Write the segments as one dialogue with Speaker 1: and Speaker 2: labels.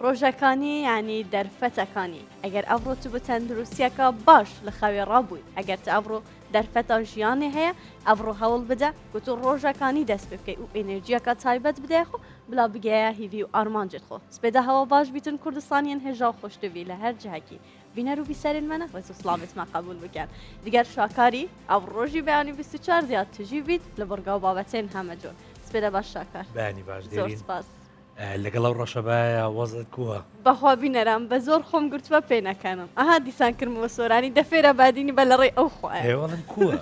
Speaker 1: ڕۆژەکانی ینی دەرفەتەکانی ئەگەر ئەڤڕۆ تو بە تەندروستیەکە باش لە خەوێ ڕابووی ئەگەر تا ئەڤڕۆ دەرفەتە ژیانی هەیە ئەڤڕۆ هەوڵ بدە گوت و ڕۆژەکانی دەست پێ بکەی و ئێنێرجیەکە تایبەت بدەیخۆ بلا بگەیە هیوی و ئارمانجت خۆ سپێدا هەوە باش بیتن کوردستانیان هێژا و خۆشتوی لە هەر جهەکی بینەر و بیسەرین منە وەس و سڵاوێتمان قبول بکەن دیگەر شاکاری ئەو ڕۆژی بەیانی 24 دیات تژی بیت لە بڕگا و بابەتێن هەمە جۆر سپێدا باش شاکار
Speaker 2: بەنی باش
Speaker 1: زۆر سپاس
Speaker 2: لەگەڵ ئەو ڕەشەبایە وەزت کووە
Speaker 1: بەخوا بینەرم بە زۆر خۆم گرتووە پێ نەکەنم ئەها دیسان کردمەوە سۆرانی دەفێرە بادینی بە لە ڕێی ئەو خوایە
Speaker 2: هێوڵم کووە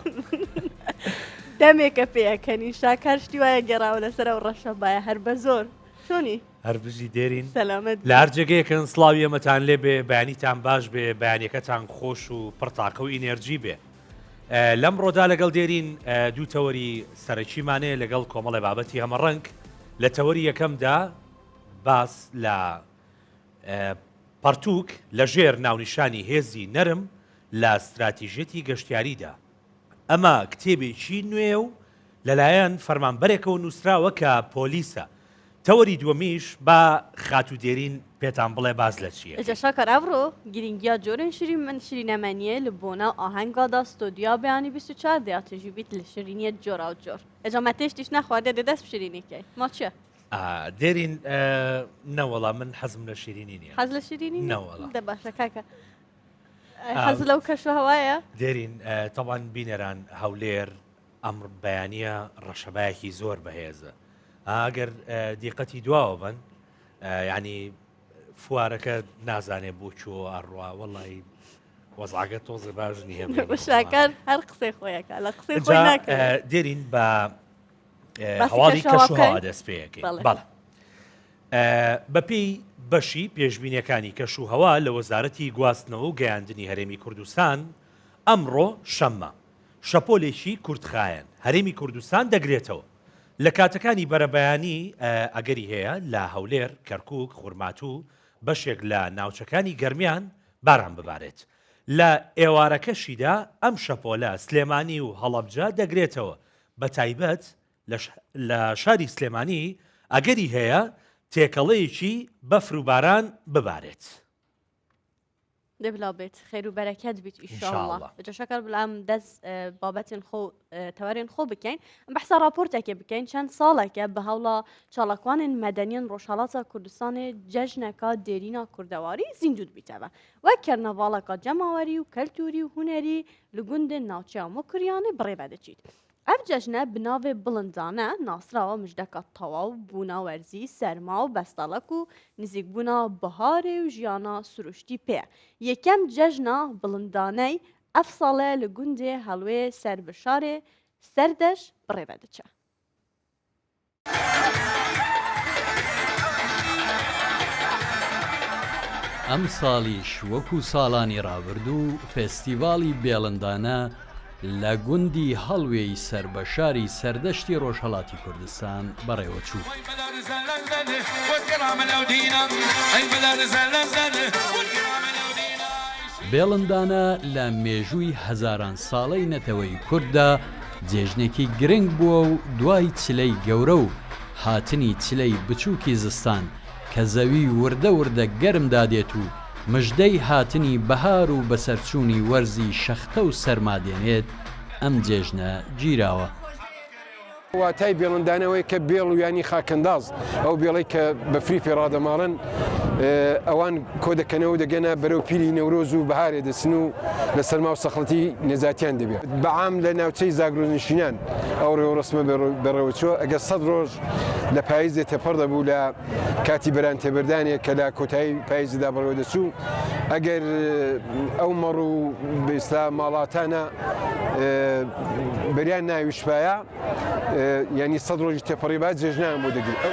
Speaker 1: دەمێکە پێەکەنی شاکار شتی وایە گەڕاوە لەسەر ئەو ڕەشەبایە هەر بە زۆر چۆنی
Speaker 2: هەر بژی دێرین
Speaker 1: سەلامەت
Speaker 2: لە هەر جێگەیەکن سڵاوی ئەمەتان لێ بێ بەیانیتان باش بێ بەیانەکەتان خۆش و پڕتاقە و ئینێرجی بێ لەم ڕۆدا لەگەڵ دێرین دوو تەوەری سەرەکیمانەیە لەگەڵ کۆمەڵی بابەتی هەمە ڕەنگ لە تەوەری یەکەمدا باس لە پەرتووک لە ژێر ناونیشانی هێزی نەرم لە استراتیژێتی گەشتیاریدا ئەمە کتێبێکی نوێ و لەلایەن فەرمانبەرێکەوە نووسراوە کە پۆلیسە تەوەری دووەمیش با خاتو دێرین پێتان بڵێ باز لە چییە
Speaker 1: ئەجا شاکار ئەڤڕۆ گرنگیا جۆرن شیری من شیرینەمەنیە لە بۆنە ئاهەنگادا ستۆدیا بەیانی 24 دیاتژی بیت لە شیرینیە جۆرا و جۆر ئەجا مەتێشتیش نەخواردە دەدەست بشیرینێکەی ما چیە
Speaker 2: دێرین نەوەڵا من حەزم لە شیرینی نییە
Speaker 1: حەز لە شیرینی
Speaker 2: نەوەڵا
Speaker 1: دە باشە کاکە حەز لەو کەش و هەوایە
Speaker 2: دێرین تەوان بینەران هەولێر ئەمر بەیانیە ڕەشەبایەکی زۆر بەهێزە ئەگەر دیقەتی دواوە بن ینی فوارەکە نازانێ بۆ چۆ ئەڕوا وەڵی وەزعگە تۆزە باش نییە
Speaker 1: شاکار هەر قسەی خۆیەکە لە قسەی خۆی ناکە
Speaker 2: دێرین بە هەواڵی کەشوهەوا دەست پێەکەی بەڵێ بەپێی بەشی پێشبینیەکانی کەشوهەوا لە وەزارەتی گواستنەوە و گەیاندنی هەرێمی کوردستان ئەمڕۆ شەممە شەپۆلێکی کورتخایەن هەرێمی کوردستان دەگرێتەوە لە کاتەکانی بەرەبەیانی ئەگەری هەیە لە هەولێر کەرکووک خوورماتوو بەشێک لە ناوچەکانی گەرمیان باران ببارێت لە ئێوارەکەشیدا ئەم شەپۆلە سلێمانی و هەڵەبجە دەگرێتەوە بە تایبەت لە شاری سلێمانی ئەگەری هەیە تێکەڵەیەکی بەفر و باران ببارێت
Speaker 1: دەبلا بێت خێر و بەرەکەت بیت ئیشاءالله ئەجا شاکار بڵام دەست بابەتن خۆ تەوەرێن خۆ بکەین بەحسا راپۆرتێکێ بکەین چەند ساڵێکە بە هەوڵە چاڵکوانên مەدەنیان ڕۆژهەڵاتە کوردستانی جەژنەکە دێرینە کوردەواری زیندود بیتەوە وەک کەرنەڤاڵەکە جەماوەری و کەلتوری و هونەری لە گوندên ناوچەیە مۆکریانێ بڕێبە دەچیت ئەف جەژنە بناوێ بڵندانە ناسراوە مژدەکە تەواو بوونا وەرزی سەرما و بەستەڵک و نزیکبوونا بەهارێ و ژیانە سروشتی پێ یەکەم جەژنە بڵندانەی ئەف ساڵێ لە گوندێ هەڵوێ سەربشارێ سەردەش بڕێبە دەچە
Speaker 3: ئەم ساڵیش وەکو ساڵانی ڕابردوو فێستیڤاڵی بێڵندانە لە گوندی هەڵوێی سەربەشاری سەردەشتی ڕۆژهەڵاتی کوردستان بەڕێوەچوو بێڵندانە لە مێژووی هەزاران ساڵەی نەتەوەی کووردا جێژنێکی گرنگ بووە و دوای چلەی گەورە و هاتنی چلەی بچووکی زستان کە زەوی وردە وردە گەرم دادێت و مژدەی هاتنی بەهار و بەسەرچوونی وەرزی شەختە و سەرمادێنێت ئەم جێژنە گیراوە
Speaker 4: واتای بێڵندانەوەی کە بێڵ و ینی خاکەنداز ئەو بێڵی کە بەفری پێڕادەماڵن ئەوان کۆ دەکەنەوە دەگەنە بەرەو پیری نەورۆز و بەهارێ دەسن و لە سەرما و سەخڵەتی نێزاتیان دەبێت بەعام لە ناوچەی زاگرۆنشینان ئەو ڕێوەڕسمە بەڕێوەچوە ئەگەر 100 ڕۆژ لە پاییزێ تێپەڕ دەبوو لە کاتی بەران تێبەردانێک کە لە کۆتایی پاییزدا بەڕێوە دەچوو ئەگەر ئەو مەڕ و بێستا ماڵاتانە بەریان ناوی شپایە ینی 100 ڕۆژی تێپەڕی با جێژنیان بۆ دەگرێت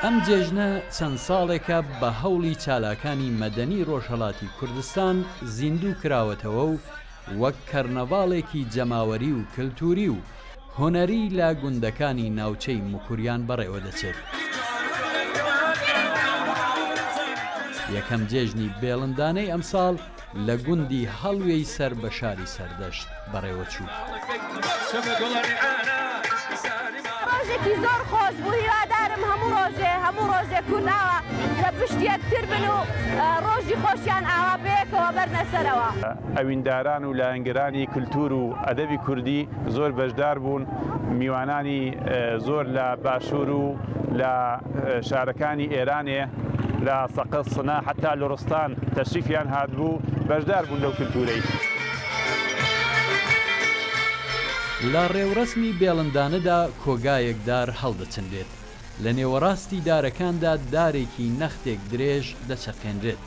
Speaker 3: ئەم جێژنە چەند ساڵێکە بە هەوڵی چالاکانی مەدەنی ڕۆژهەڵاتی کوردستان زیندوو کراوەتەوە و وەک کەرنەڤاڵێکی جەماوەری و کللتوری و هۆنەری لا گوندەکانی ناوچەی مکوریان بەڕێوە دەچێت یەکەم جێژنی بێڵندانەی ئەمساڵ لە گوندی هەڵوێی سەر بە شاری سەردەشت بەڕێوەچوو
Speaker 5: ڕۆژێکی زۆر خۆش بوو هیوادارم هەواڵم هەموو ڕۆژێ کورناوە لە پشتیەکتر بن و ڕۆژی خۆشیان ئاوا بەیەکەوە بەرنە سەرەوە.
Speaker 6: ئەوینداران و لایەنگەرانی کولتور و ئەدەبی کوردی زۆر بەشدار بوون، میوانانی زۆر لە باشوور و لە شارەکانی ئێرانێ لە سەقەت سنا حتا لە ڕستان تەشریفیان هاتبوو بەشدار بوون لەو کولتورەی.
Speaker 3: لە ڕێوڕسمی بێڵندانەدا کۆگایەکدار هەڵدەچندێت. لە نێوەڕاستی دارەکاندا دارێکی نەختێک درێژ دەچەقێنرێت.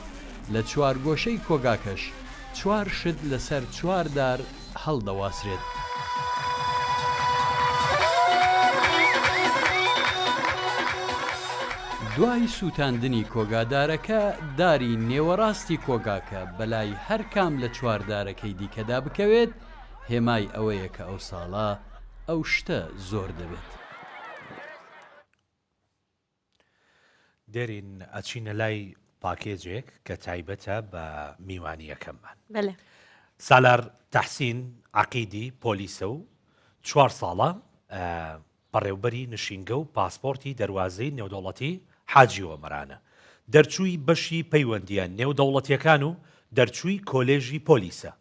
Speaker 3: لە چوارگۆشەی کۆگاکەش 4 شت لەسەر 4 دار هەڵدەواسرێت. دوای سووتاندنی کۆگادارەکە داری نێوەڕاستی کۆگاکە بەلای هەر کام لە چواردارەکەی دیکەدا بکەوێت، هێمای ئەوەیە کە ئەو ساڵە ئەو شتە زۆر دەبێت.
Speaker 2: دەرین ئەچینە لای پاکێجێک کە تایبەتە بە میوانیەکەممان. سالار تەحسین عەقیدی پۆلیسە و 4 ساڵە بەڕێوبەری نشینگە و پاسپۆرتی دەواازەی نێودەوڵەتی حاجی وەمەرانە. دەرچووی بەشی پەیوەندیان نێودەوڵەتیەکان و دەرچووی کۆلێژی پۆلیسە.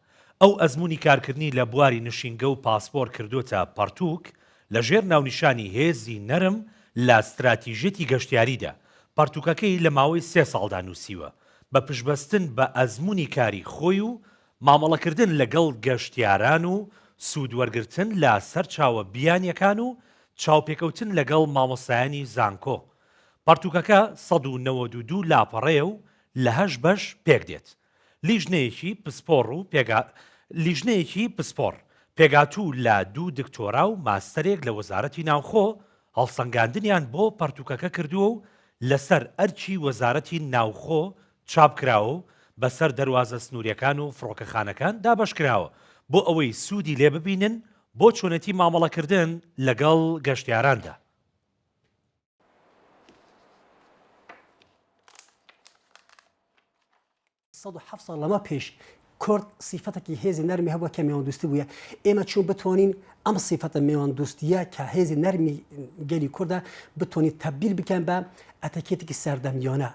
Speaker 2: ئەو ئەزمموی کارکردنی لە بواری نشینگە و پاسپۆر کردوتە پەرتووک لەژێر ناونیشانی هێزی نەرم لە استراتیژێتی گەشتیاریدا. پەرتووکەکەی لە ماوەی 3 ساڵدا نووسیوە بە پشبەستن بە ئەزمموی کاری خۆی و مامەڵەکردن لەگەڵ گەشتیاران و سوودوەرگرتن لە سەرچاوە بیانیەکان و چاوپێکەوتن لەگەڵ مامۆسایانی زانکۆ. پەرتووکەکە 192 لاپەڕێ و لە 8 بەش پێک دێت. لیژنەیەکی پسپۆر پێگاتوو لە 2 دکتۆرا و ماستەرێک لە وەزارەتی ناوخۆ هەڵسەنگاندنیان بۆ پەرتووکەکە کردووە و لەسەر ئەرچی وەزارەتی ناوخۆ چاپکراوە و بەسەر دەواازە سنووریەکان و فڕۆکەخانەکان دابەشکراوە بۆ ئەوەی سوودی لێ ببینن بۆ چۆنەتی مامەڵەکردن لەگەڵ گەشتیاراندا.
Speaker 7: 107 ساڵ لەمە پێش کورد سیفەتێکی هێزی نەرمی هەبووە کە میێوەندوستی بووە. ئێمە چوون بتوانین ئەم سیفەتە میێوەندوستیە کە هێزی نەرمی گەلی کوردە بتوانین تەبدیل بکەن بە ئەتەکێتێکی سەردەمیانە.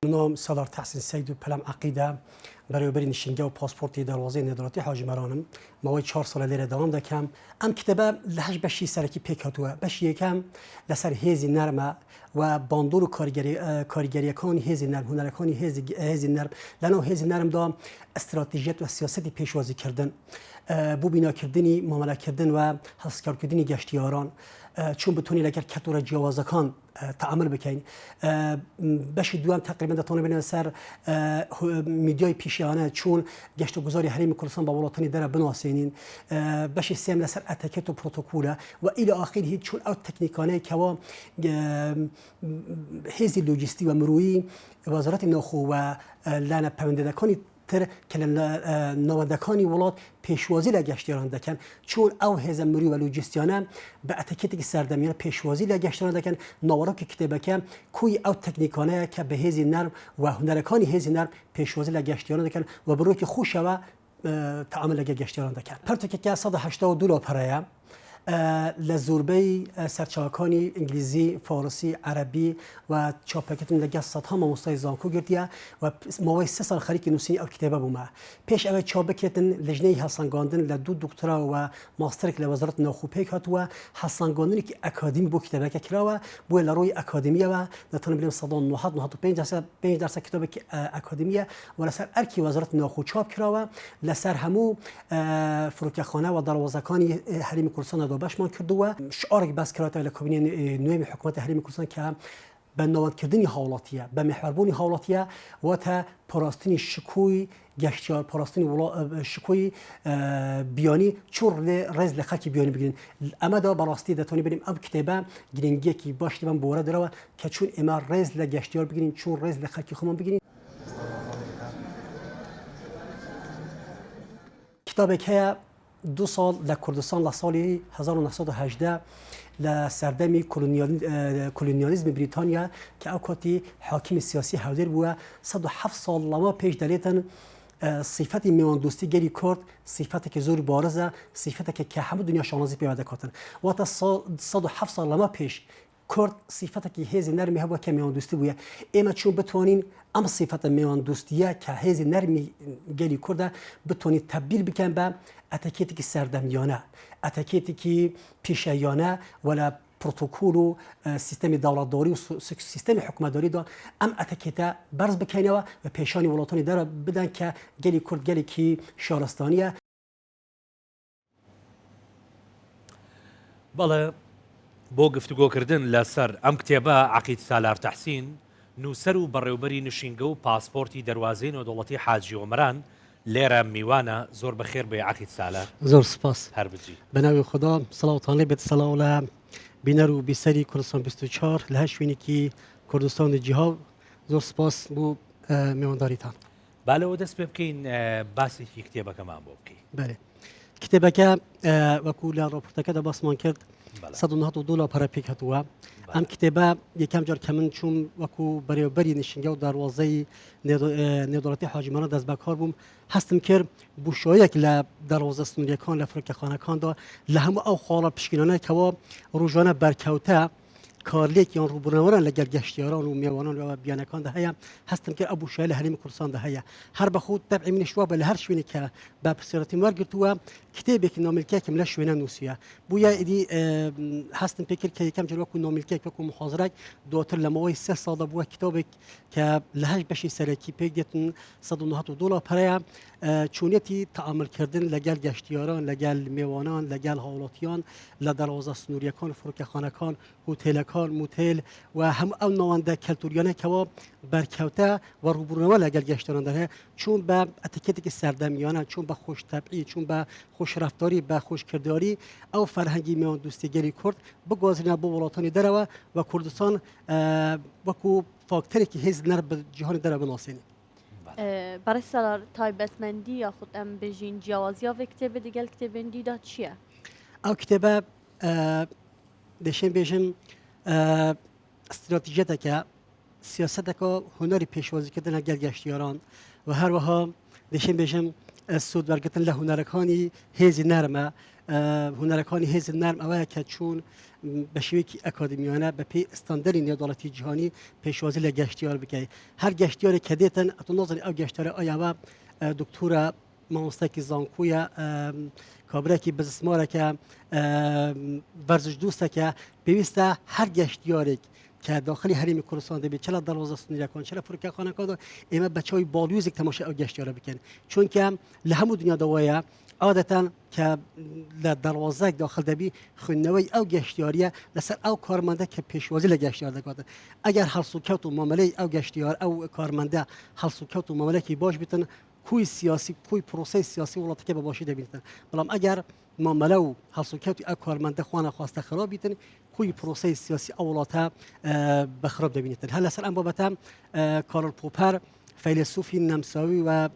Speaker 7: نام سالار تحسین سید و پەلام عەقیدە بەڕێوەبەری نشینگە و پاسپۆرتی دەواازەی نێودەوڵەتی حاجیمەرانم. ماوەی 4 ساڵە لێرە دەوام دەکەم. ئەم کتێبە لە 8 بەشی سەرەکی پێکهاتووە. بەشی یەکەم لەسەر هێزی نەرمە و باندۆر و کاریگەریەکانی هێزی نەرم، هونەرەکانی هێزی نەرم لەناو هێزی نەرمدا ئەستراتیژیەت و سیاسەتی پێشوازیکردن بۆ بیناکردنی مامەلەکردن و هەستکاردکردنی گەشتیاران چون بتونی لەگەر کەتۆرە جیاوازەکان تعامل بکەین. بەشی دوام تقریبا دەتوانێت بنێن سەر میدیای پیشیانە چون گەشتە گوزاری هەرێمی کوردستان بە وڵاتانی دەرە بناسێنین. بەشی سێم لەسەر ئەتەکێت و پرۆتۆکۆلە و ئیلە ئاخیر هیچ چون ئەو تەکنیکانەیە کەوا هێزی لۆجیستی و مرۆیی وەزارەتی ناوخۆ و لانە پەیوەندیدەکانی تر کە لە ناوەندەکانی وڵات پێشوازی لە گەشتیاران دەکەن چون ئەو هێزە مری و لۆجیستیانە بە ئەتەکێتێکی سەردەمیانە پێشوازی لە گەشتیاران دەکەن. ناوەڕۆکی کتێبەکە کوی ئەو تەکنیکانەیە کە بە هێزی نەرم و هونەرەکانی هێزی نەرم پێشوازی لە گەشتیاران دەکەن و بڕۆکی خوشەوە تعامل لەگە گەشتیاران دەکەن. پەرتووکێکە 182 لاپەڕەیە لە زۆربەی سەرچاوەکانی ئینگلیزی، فارسی، عەرەبی و چاپەکردن لەگەڵ سەدها مامۆستای زانکۆ گرتیە و ماوەی 3 ساڵ خەریکی نووسینی ئەو کتێبە بوومە. پێش ئەوەی چاپ بکرێتن لەژنەی هەڵسەنگاندن لە 2 دکتۆرا و ماستەرێک لە وەزارەتی ناوخۆ پێک هاتووە. هەڵسەنگاندنێکی ئەکادمی بۆ کتێبەکە کراوە بۆیە لە ڕۆی ئەکادمیەوە دەتوانم بڵێم 95% کتێبێکی ئەکادمیە و لەسەر ئەرکی وەزارەتی ناوخۆ چاپ کراوە. لەسەر هەموو فڕۆکەخانە و دەواازەکانی هەرێمی کوردستان باشمان کردووە. شعارێک باس کراوەتەوە لە کابینەی نوێمی حکوومەتی هەرێمی کوردستان کە بە ناوەندکردنی هاوڵاتیە، بە میحواربوونی هاوڵاتیە واتە پاراستنی شکوی گەشتیار، پاراستنی شکوی بیانی چۆن ڕێز لە خەڵکی بیانی بگرین. ئەمەدا بەڕاستی دەتوانین بڵێم ئەم کتێبە گرنگیەکی باشی بەم بۆرە درەوە کە چون ئێمە ڕێز لە گەشتیار بگرین، چون ڕێز لە خەڵکی خۆمان بگرین. کتابێک هەیە 2 ساڵ لە کوردستان لە ساڵی 1918 لە سەردەمی کۆلۆنیالیزمی بریتانیا کە ئەو کاتی حاکمی سیاسی هەولێر بووە 107 ساڵ لەمە پێش دەلێتن صفت میوان دوستی گری کرد صفتی که زور بارزه صفتی که همه دنیا شانازی پیاده کردن و تا 107 سال لما پیش کرد صفتی که هیز نرمی هوا که میوان دوستی بوده اما چون بتوانین ام صفت میوان دوستیه که هیز نرمی گری کرده بتونید تبدیل بکن به اتکیتی که سردمیانه اتکیتی که پیشیانه ولا پروتکل و سیستم دولتداری و سیستم حکومتداری دا ام اتکیتا برز بکنه و پیشانی ولاتانی داره بدن که گلی کرد گلی کی شارستانیه.
Speaker 2: بەڵێ بۆ گفتوگۆکردن لەسەر ئەم کتێبە عەقید سالار تەحسین نووسەر و بەڕێوەبەری نشینگە و پاسپۆرتی دەواازەی نۆدەوڵەتی حاجی ئۆمران لێرە میوانە زۆر بەخێر بێ عەقید سالار
Speaker 8: زۆر سپاس
Speaker 2: هەر بچی
Speaker 8: بەناوی خدا سەڵاوتانێ بێت سەڵاو لە بینەر و بیسەری کوردستان 24 لە هەر شوێنێکی کوردستانی جیهاو زۆر سپاس بۆ میوانداریتان.
Speaker 2: بالەوە دەست پێ بکەین باسێکی کتێبەکەمان بۆ بکەین.
Speaker 8: بەێ کتێبەکە وەکو لە ڕۆپۆرتەکەدا باسمان کرد 190 دلار پەرە پێک هەتووە. ئەم کتێبە یەکەم جار کە من چوم وەکو بەڕێوەبەری نشینگە و داروازەی نێودەوڵەتی حاجیمانە دەست بەکار بووم هەستم کرد بوشایەک لە دەڕۆزە سنووریەکان لە فرۆکەخانەکاندا لە هەموو ئەو خاڵە پشکنانەکەەوە ڕۆژانە بەرکەوتە کارلێکیان ڕووبوونەوەران لەگەڵ گەشتیاران و میێوانان و بیانەکاندا هەیە هەستم کرد ئەو بوشایە لە هەرێمی کوردستاندا هەیە هەر بەخۆ تەبعی منیش وا بە لە هەر شوێنێک کە بە پرسیارەتی وەرگرتووە کتێبێکی نۆمیلکێکم لە شوێنە نووسیە بووە ئیدی هەستم پێ کرد کە یەکەم جار وەکو نۆمیلکێک وەکو محاضرێک دواتر لەمەوەی 3 ساڵدا بووە کتابێک کە لە 8 بەشی سەرەکی پێک دێتن 190 دلار پەرەیە چونەتی تەعاملکردن لەگەڵ گەشتیاران لەگەڵ میێوانان لەگەڵ هاوڵاتیان لە دەڕۆزە سنووریەکان فرۆکەخانەکان هۆتێلەکان موتێل و هەموو ئەو ناوەندە کەلتوریانێکەوە بەرکەوتە و ڕووبوونەوە لەگەڵ گەشتیاراندا هەیە چون بە ئەتیکێتێکی سەردەمیانە چون بە خۆشتەبعی چون بە خۆشرەفتاری بە خۆشکردداری ئەو فەرهەنگی میوان دوستیگەری کورد بگوازرێنە بۆ وڵاتانی دەرەوە و کوردستان وەکو فاکتەرێکی هێز نەر بە جیهانی دەرە بناسێنی.
Speaker 1: برای سالار تایبەتمەندی یاخود ئەم بژین جیاوازییا vê kitêbê digel kitêbên dî da çi ye؟
Speaker 8: ئەو کتێبە دەشێن بێژم استراتیژەتێکە سیاسەتێکە هوەری پێشوازیکردنە گەل گەشتیاران و هەروەها دەشێن بێژم سوودوەرگرتن لە هوەرەکانی هێزی نەرمە هوەرەکانی هێزی نەرم ئەوەیە کە چوون بە شێوەیەکی ئەکادمیانە بە پێی ئستاندەری نێودەوڵەتی جیهانی پێشوازی لە گەشتیار بکەیت هەر گەشتیارێک کە دێتن ئەتۆ نازانێت ئەو گەشتیارە ئایاوە دکتورە مامۆستایەکی زانکۆیە کابرایەکی بزسمارێکە ڤەرزش دووستێکە پێویستە هەر گەشتیارێک کە داخلی هەرێمی کوردستان دەبێت چ لە دەڕۆزە سنووریەکان چ لە فرۆکەخانەکاندا ئێمە بە چاوی باڵوێزێک تەماشای ئەو گەشتیارە بکەن چونکە لە هەموو دنیاداوایە عادەتەن کە لە دەڕوازەیەک داخل دەبی خوێندنەوەی ئەو گەشتیاریە لەسەر ئەو کارمەندە کە پێشوازی لە گەشتیار دەکاتن ئەگەر هەڵسوکەوت و مامەلەی ئەو گەشتیار ئەو کارمەندە هەڵسوکەوت و مامەلەکی باش بتن کوی سیاسی کوی پرۆسی سیاسی وڵاتەکە بە باشی دەبینێتن بەڵام ئەگەر مامەلە و هەڵسوکەوتی ئەو کارمەندە خوانە خواستە خراپ بیتن کوی پرۆسی سیاسی ئەو وڵاتە بە خراپ دەبینێتن هەر لەسەر ئەم بابەتە کارل پۆپەر فەیلسوفی نەمساوی و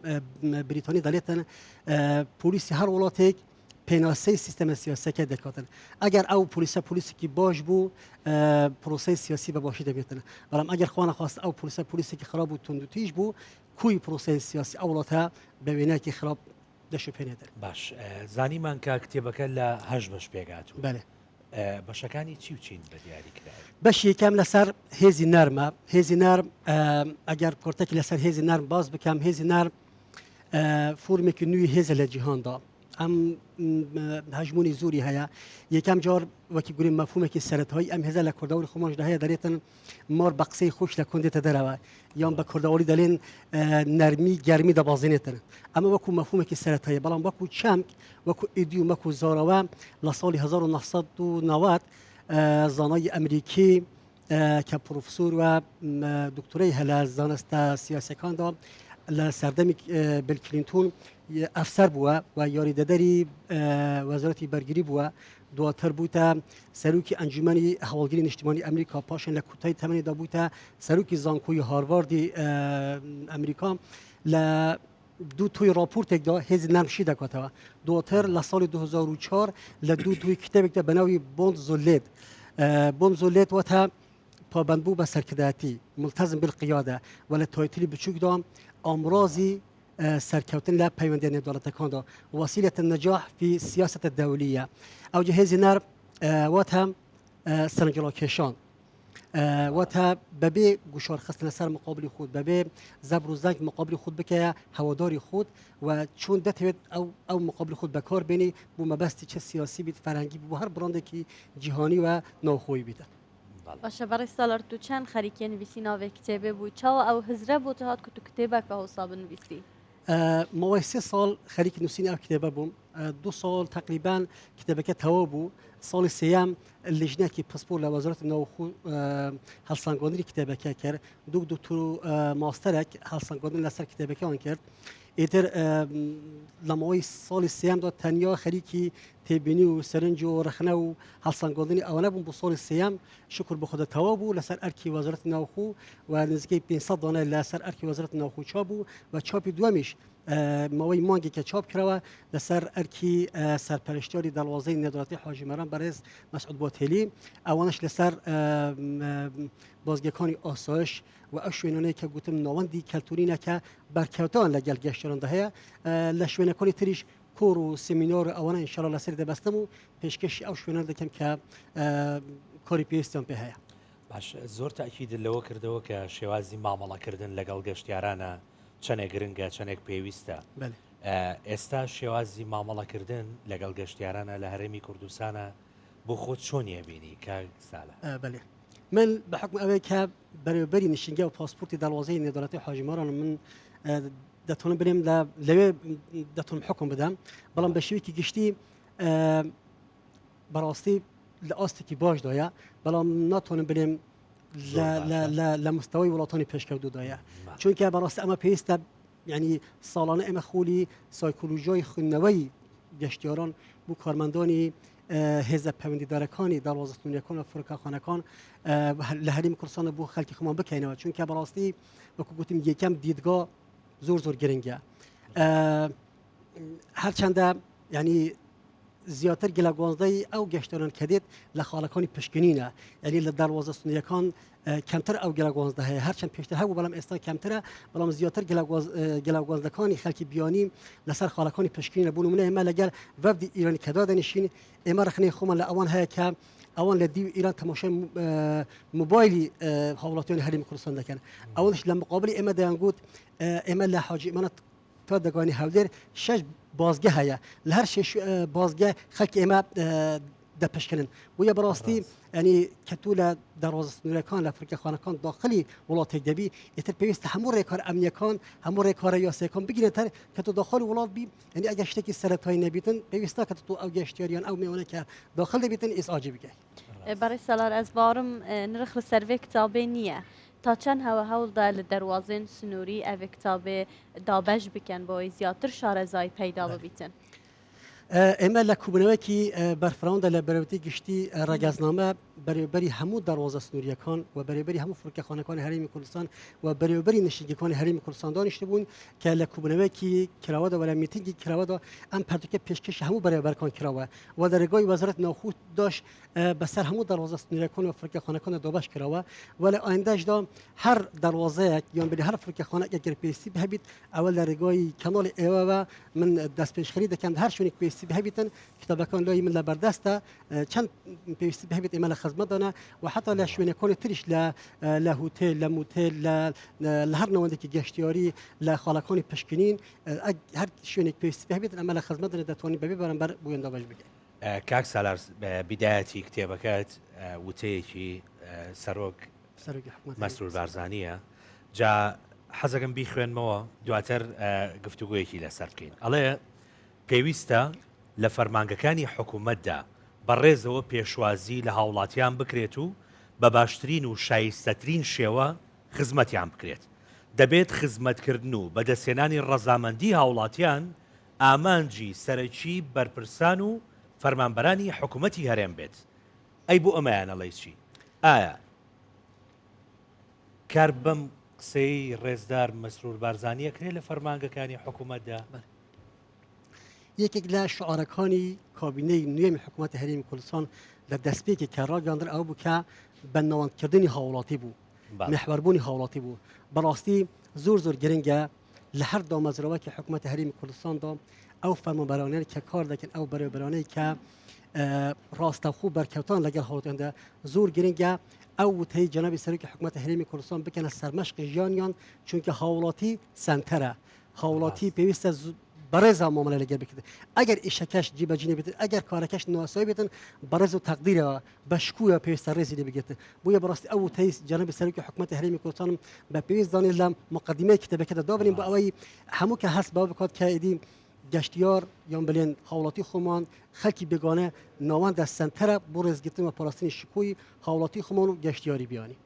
Speaker 8: بریتانی دەڵێتن پۆلیسی هەر وڵاتێک پێناسەی سیستەمە سیاسەکە دەکاتن ئەگەر ئەو پۆلیسێکی باش بوو پرۆسی سیاسی بە باشی دەبێتن بەڵام ئەگەر خوانە خواست ئەو پۆلیسێکی خراپ و توندوتیژ بوو کوی پرۆسی سیاسی ئەو وڵاتە بە وێنەیەکی خراپ دەشپێنێتن.
Speaker 2: باش زانیمان کە کتێبەکە لە 8 بەش پێگاتوە.
Speaker 8: بەێ
Speaker 2: بەشەکانی چی و چین بە دیاریکراوە؟
Speaker 8: بەشی یەکەم لەسەر هێزی نەرمە هێزی نەرم ئەگەر پۆرتێکی لەسەر هێزی نەرم باز بکەم هێزی نەرم فۆرمێکی نوێی هێزە لە جیهاندا ئەم هەژمونی زوری هەیە یەکەم جار وەکی گوری مەفهومێکی سەرەتایی ئەم هێزە لە کوردەوەری خۆمانشدا هەیە دەرێتن مار بە قسەی خۆش لە کوندێتە دەرەوە یان بە کوردەوەری دەڵێن نەرمی گەرمی دەبازێنێتن ئەمە وەکو مەفهومێکی سەرەتایی بەڵام وەکو چەمک وەکو ئیدیوم وەکو زۆرەوە لە ساڵی 1990 زانای ئەمریکی کە پرۆفسۆر و دکتۆرەی هەلە زانستە سیاسەکاندا لە سەردەمی بیل کلینتۆن ئەفسەر بووە و یاریدەدەری وەزارەتی بەرگری بووە دواتر بووتە سەرۆکی ئەنجومەنی هەواڵگیری نیشتیمانی ئەمریکا پاشان لە کوتای تەمەنیدا بووتە سەرۆکی زانکۆی هارواردی ئەمریکا لە دوو توی راپۆرتێکدا هێزی نەرمشی دەکاتەوە دواتر لە ساڵی 2004 لە دوو توی کتێبێکدا بەناوی بۆند زۆلێت بۆند زۆلێت وەتە پابند بوو بە سەرکردایەتی ملتەزم بالقیادە و لە تایتلی بچووکدا ئامڕازی سركوتن لا بيوندين دولة كوندا وسيلة النجاح في السياسة الدولية أو جهاز نار واتها سنجلو كيشان واتها ببي گوشار خستن سر مقابل خود ببي زبر و زنگ مقابل خود بکه هواداری خود و چون دتوید او مقابل خود بکار بینی بو مبستی چه سیاسی بیت فرنگی بو هر برانده کی جهانی و ناخوی بیت
Speaker 1: باشه برای سالار تو چند خریکی نویسی ناوی کتابه بود چاو او هزره بود هات که تو کتابه که حساب نویسی
Speaker 8: ما 3 سال خريج نوسين أو كتابة بوم 2 سال تقريبا كتابة كتوابو سال سيام اللجنة كي باسبور لوزارة النوخو هالسانقوني كتابة كاكر دكتور ماسترك هالسانقوني لسر كتابة كانكر إتر لما سال سيام دو تانيا خريجي تبيني وسرنج ورخنا وهالسانقوني أو نبون بصال سيام شكر بخدا توابو لسر أركي وزارة النوخو ونزكي 500 دانه لسر أركي وزارة النوخو شابو وشابي دوامش موی مانگی که چاپ کرده لسر ارکی سرپرشتیاری دروازه ندارتی حاجی مرام برز مسعود بوتلی اوانش لسر بازگکانی آسایش و اشوینانه که گوتم نواندی کلتورینه که برکوتان لگل گشترانده هیا لشوینکانی تریش کور و سمینار اوانه انشالله لسر دبستمو پیشکش اشوینانده کم که کاری پیستان به هیا
Speaker 2: باش زۆر تاکید لەوە کردەوە کە شێوازی مامەڵەکردن لەگەڵ گەشتیارانە چەندێک گرنگە چەندێک پێویستە ئێستا شێوازی مامەڵەکردن لەگەڵ گەشتیارانە لە هەرێمی کوردستانە بۆ خۆت چۆنیە بینی کاک سالە
Speaker 8: بله من بحكم أوي كاب بري نشنجا وباسبورتي دالوزي ندارتي حاجي مران من دتون بريم لا لوي دتون حكم بدم بلان بشوي كي گشتي براستي لاستي باش دايا بلان ناتون بريم لا مستوى ولاطاني بيشكو دايا چون كه براستي اما بيست يعني سالانه اما خولي سايكولوژي خنوي گشتیاران بو کارمندانی حزب پەیوەندیدارەکانی دەڵوازەستونیەکان و فڕۆکەخانەکان لە هەرێمی کوردستان بۆ خەڵکی خۆمان بکەینەوە چونکە بەڕاستی وەکو گوتم یەکەم دیدگا زۆر گرنگە هەرچەندە ینی زیاتر گەلەگوازدەی ئەو گەشتیاران کە دێت لە خاڵەکانی پشکنینە یعنی لە دەڵوازەستونیەکان کەمتر ئەو گەلەگوازدە هەیە هەرچەند پێشتر هەبوو بەڵام ئێستا کەمترە بەڵام زیاتر گەلەگوازدەکانی خەڵکی بیانی لەسەر خاڵەکانی پشکنینە بوون منە ئێمە لەگەر وەفدی ئیرانی کە دادەنیشین ئێمە ڕخنەی خۆمان لە ئەوان هەیە کە ئەوان لە دیو ئیران تەماشای موبایلی هاوڵاتیانی هەرێمی کوردستان دەکەن ئەوەش لە مقابلی ئێمە دەیانگوت ئێمە لە حاجی ئیمانە تا دەگوانی هەولێر 6 بازگە هەیە لە هەر 6 بازگە خەڵکی ئێمە دەپشکنن ویە بەڕاستی ینی کە تو لە دەڕوازەستونیەکان لە فڕۆکەخانەکان داخلی وڵاتێک دەبی ئێتر پێویستە هەموو ڕێکار ئەمنیەکان هەموو ڕێکارە یاساییەکان بگرێتەر کە تۆ داخلی وڵات بی ینی ئەگەر شتێکی سەرەتایی نەبیتن پێویستە کە تۆ ئەو گەشتیاریان ئەو میوانە کە داخل دەبیتن ئیسعاجی بکەی
Speaker 1: برای سالار از بارم نرخ لسروی کتابی نیه تا چند هول دا لدروازین سنوری او کتاب دابش بکن با زیاتر شارزای پیدا ببیتن
Speaker 8: ئێمە لە کوبنەوەکی بەرفراوندا لە بەرەوتی گشتی ڕێگەزنامە بەرەوبەری هەموو دەڕوازە سنووریەکان و بەرەوبەری هەموو فڕۆکەخانەکانی هەرێمی کوردستان و بەرەوبەری نشینگیەکانی هەرێمی کوردستان دانیشت بوون کە لە کوبنەوەکی کراوەدا و لە میتینگی کراوەدا ئەم پەرتوکە پێشکەش هەموو بەرەوبەرەکان کراوە و دەرەگای وەزارەت ناوخۆ داش بەسەر هەموو دەڕوازە سنووریەکان و فڕۆکەخانەکان دابش کراوە و لە ئایندەشدا هەر دەڕوازەیەک یان بری هەر فڕۆکەخانەیەک ئەگەر پێویستی هەبیت ئەوە لە ڕێگای کەناڵی ئێوەوە من دەستپێشخەری دەکەم هەر شوێنێک پێویستی بهبیتن کتابەکان لای من لە بەردەستە چەند پێویستی بهبیت ئێمە لە خزمەتدانە و حتا لە شوێنەکانی تریش لە هوتێل لە موتێل لە هەر نەوەندێکی گەشتیاری لە خاڵەکانی پشکنین هەر شوێنێک پێویستی بهبیت ئەمە لە خزمەتدانە دەتوانین بەبێ بەرامبەر بووێن دابش بکەین
Speaker 2: کاک سالار بدایەتی کتێبەکەت وتەیەکی سەرۆک مەسرور بارزانیە جا حەزەکەم بیخوێنمەوە دواتر گفتوگویەکی لەسەر بکەین ئەڵێ پێویستە لە فەرمانگەکانی حکوومەتدا بەڕێزەوە پێشوازی لە هاوڵاتیان بکرێت و بە باشترین و شایستەترین شێوە خزمەتیان بکرێت دەبێت خزمەتکردن و بەدەستێنانی ڕەزامەندی هاوڵاتیان ئامانجی سەرەکی بەرپرسان و فەرمانبەرانی حکوومەتی هەرێم بێت ئەی بۆ ئەمەیانەڵی چی ئایا کار بەم قسەی ڕێزدار مەسرور بارزانیە کرێت لە فەرمانگەکانی حکوومەتدا
Speaker 8: یەکێک لە شعارەکانی کابینەی نوێمی حکوومەتی هەرێمی کوردستان لە دەستپێکی کە ڕاگەاندر ئەو بوو کە بەناوەندکردنی هاوڵاتی بوو محوەربوونی هاوڵاتی بوو بەڕاستی زۆر گرنگە لە هەر دامەزراوەکی حکوومەتە هەرێمی کوردستاندا ئەو فەرمانبەرانەیان کە کار دەکەن ئەو بەڕێوەبەرانەی کە ڕاستەوخۆ بەرکەوتان لەگەڵ هاوڵاتیاندا زۆر گرنگە ئەو وتەی جەنابی سەرۆکی حکوومەتە هەرێمی کوردستان بکەنە سەرمەشقی ژیانیان چونکە هاوڵاتی سنتەرە هاوڵاتی پێویستە بەڕێزا مامەلە لەگەر بکرێت ئەگەر ئیشەکەش جیبەجینە بێتن ئەگەر کارەکەش ناسایی بێتن بەڕێز و تەقدیرەوە بە شکووە پێویستە ڕێزی لێ بگرێت بۆیە بەڕاستی ئەو وتەی جەنابی سەرۆکی حکوومەتە هەرێمی کوردستانم بە پێویست دانێت لە مقدمەی کتێبەکەدا دابنین بۆ ئەوەی هەموو کە هەست با بکات کە ئیدی گەشتیار یان بڵێن هاوڵاتی خۆمان خەڵکی بێگانە ناوەندە سنتەرە بۆ ڕێزگرتن و پاراستنی شکووی هاوڵاتی خۆمان و گەشتیاری بیانی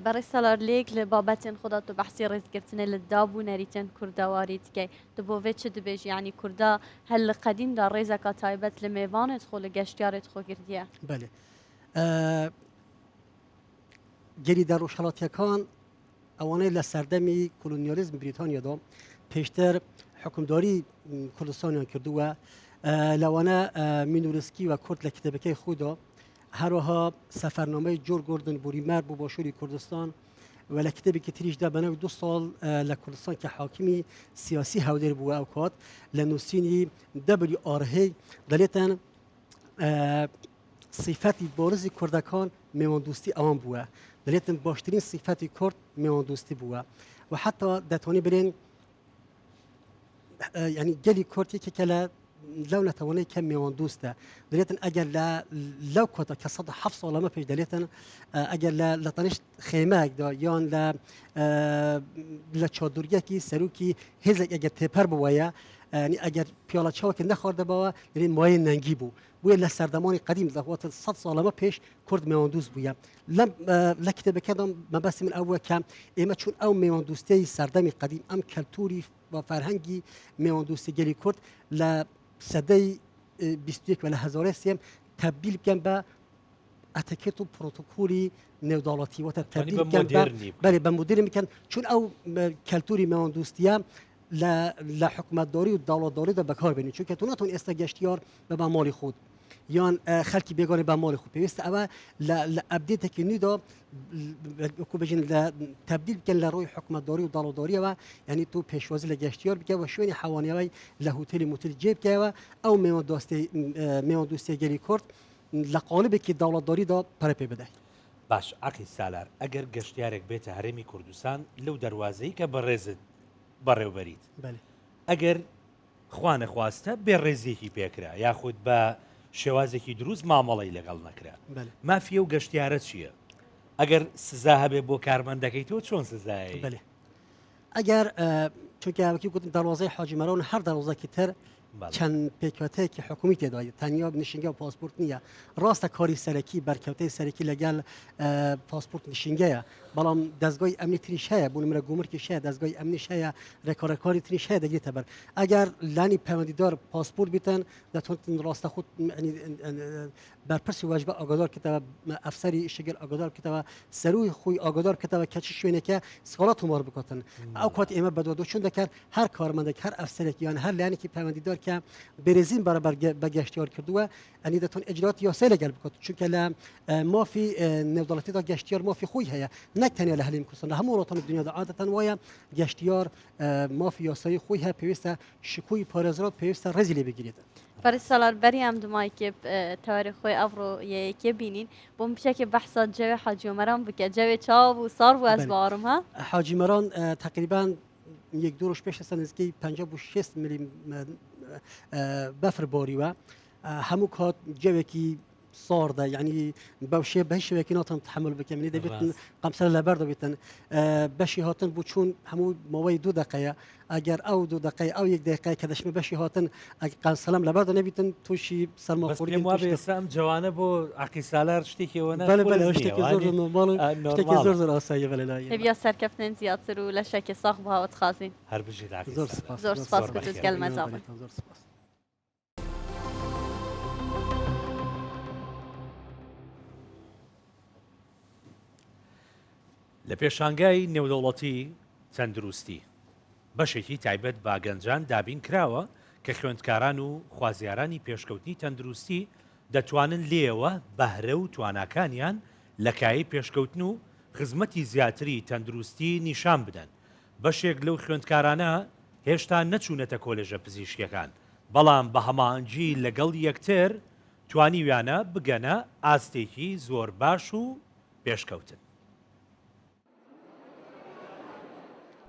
Speaker 1: بەڕێ سەلار لێک لە بابەتێن خۆدا تو بەحسی ڕێزگرتنە لە دابوو نەریتەن کوردەواری تکەی دبۆڤێت چ دەبێژ ینی کووردا هەل لە قەدیمدا ڕێزەکە تایبەت لە میێوانت خۆ لە گەشتیارێت خۆگردیە
Speaker 8: بەێ گەریدا ڕۆژهەڵاتیەکان ئەوانەی لە سەردەمی کۆلۆنیالیزم بریتانیادا پێشتر حکومداری کوردستانیان کردووە لەوانە مینورسکی و کورد لە کتێبەکەی خۆدا هەروەها سەفەرنامەی جۆر گۆردن بوریمەر بۆ باشووری کوردستان و لە کتێبێکی تریشدا بەناوی 2 ساڵ لە کوردستان کە حاکمی سیاسی هەولێر بووە ئەو کات لە نووسینی WRH دەڵێتەن صفەتی بارزی کوردەکان میواندوستی ئەوان بووە دەڵێتن باشترین صفەتی کورد میواندوستی بووە و حتا دەتوانی بڵێن ینی گەلی کورد یەکێکە لە لەو نەتەوەنەی کە میواندوستە دەڵێتن ئەگەر لەو کۆتە کە 107 ساڵەمە پێش دەڵێتن ئەگەر لە تەنیشت خێمەیەکدا یان لە چادوریەکی سەرۆکی هێزێک ئەگەر تێپەر بووایە ئەگەر پیاڵە چاوەکە نەخواردەبەوە دەڵێن مایە نەنگی بوو بووە لە سەردەمانی قەدیم لەواتە 100 ساڵەمە پێش کورد میواندوست بووە لە کتێبەکەدا مەبەستی من ئەوە کە ئێمە چون ئەو میواندوستەی سەردەمی قەدیم ئەم کەلتوری و فەرهەنگی میواندوستی گەلی کورد لە سەدەی 21 و لە هەزارەی سێم تەبدیل بکەن بە ئەتەکێت و پرۆتۆکۆلی نێوداڵەتی واتە تەبدیل بکەن بە مدیرن بکەن چون ئەو کەلتوری میواندوستیە لە حکومەتداری و داڵاتداریدا بەکاربێنین چونکە تو ناتوانین ئێستا گەشتیار بە ماڵی خۆت یان خەڵکی بێگانەی بە ماڵی خۆ پێویستە ئەوە لە ئەپدێتێکی نوێدا وەکو بژین لە تەبدیل بکەن لە ڕۆی حکومەتداری و داڵاتداریەوە یعنی تو پێشوازی لە گەشتیار بکە و شوێنی حەوانیەوەی لە هۆتێلی موتیل جێ بکەوە ئەو میواندوستی گەلی کورد لە قالبێکی داڵاتداریدا پەرە پێ بدەیت
Speaker 2: باش عقی سالار ئەگەر گەشتیارێک بێتە هەرێمی کوردستان لەو دەواازەی کە بەڕێزت بەڕێوبەریت ئەگەر خوا نەخواستە بێڕێزێکی پێکرا یاخود بە شێوازێکی دروست مامەڵی لەگەڵ نەکرا مافیە و گەشتیارە چییە؟ ئەگەر سزا هەبێ بۆ کارمەندەکەیتەوە چۆن سزایی؟
Speaker 8: ئەگەر چونکەوەکی گوتم دەواازەی حاجیمەران هەر دەواازەکی تر چەند پێکوتەیەکی حکومی تێدایە تەنیا نشینگە و پاسپورت نییە ڕاستە کاری سەرەکی بەرکەوتەی سەرەکی لەگەڵ پاسپورت نشینگەیە بەڵام دەستگای ئەمنی تریش هەیە بۆ نمرە گومرکیش هەیە دەستگای ئەمنیش هەیە ڕێکارەکاری تریش هەیە دەگرێتە بەر ئەگەر لانی پەیوەندیدار پاسپورت بیتن دەتوانن ڕاستە خۆت بەرپرسی واجبە ئاگادار کردەوە ئەفسەری شەگەر ئاگادار کردەوە سەروی خۆی ئاگادار کردەوە کە چ شوێنێکە سکاڵات تۆمار بکاتن ئەو کات ئێمە بەدوادۆ چون دەکات هەر کارمەندێک هەر ئەفسەرێک یان هەر لایەنێکی پەیوەندیدار کە بێرزین بەرەبەر بە گەشتیار کردووە ئەنی دەتوان ئەجرات یاسای لەگەڵ بکات چونکە لە مافی نێودەوڵەتیدا گەشتیار مافی خۆی هەیە نەک تەنیا لە هەرێمی کوردستان لە هەموو وڵاتانی دنیادا عادەتەن وایە گەشتیار مافی یاسایی خۆی هەیە پێویستە شکووی پارێزرات پێویستە ڕێزی لێ بگرێتن
Speaker 1: بەڕێ سەلار بەریام دومایکێ تەواری خۆی ئەڤڕۆ یەکێ بینین بۆ بشێکی بەحسا جەوێ حاجیۆمەران بکە جەوێ چاو و ساڕ و ئەز باوەڕم ها
Speaker 8: حاجیمەران تقریبان یەک دوو ڕۆژ پێش نزیکەی 56 ملی بەفر بۆریوە هەموو کات جەوێکی ساڕدا یعنی بەوشێ بە شوێکی ناتان تحمل بکەم دەبێتن قەمسەر لەبەر دەبێتن بەشی هاتن بوو چوون هەموو ماوەی 2 دقەیە ئەگەر ئەو 2 دقەی ئەو 1 دقیقە کە دەشمە بەشی هاتن قەنسەلەم لەبەردا نەبیتن تووشی سەرماخۆری
Speaker 2: ئێسام جوانە بۆ عقی سالار شتێکیەوە
Speaker 8: شتێکی زۆر زۆر ئاساییە بەلای
Speaker 1: هەبیا سەرکەفتن زیاتر و لە شەکی ساخ بەهاوت خازین
Speaker 2: هەر بژیت
Speaker 1: زۆر سپاس گەل مەزاڵ
Speaker 2: لە پێشانگای نێودەوڵەتی تەندروستی بەشێکی تایبەت با گەنجان دابین کراوە کە خوێندکاران و خوازیارانی پێشکەوتنی تەندروستی دەتوانن لێەوە بەهرە و تواناکانیان لە کایی پێشکەوتن و خزمەتی زیاتری تەندروستی نیشان بدەن بەشێک لەو خوێندکارانە هێشتا نەچوونەتە کۆلێژە پزیشکیەکان بەڵام بە هەماهەنگی لەگەڵ یەکتر توانیویانە بگەنە ئاستێکی زۆر باش و پێشکەوتن.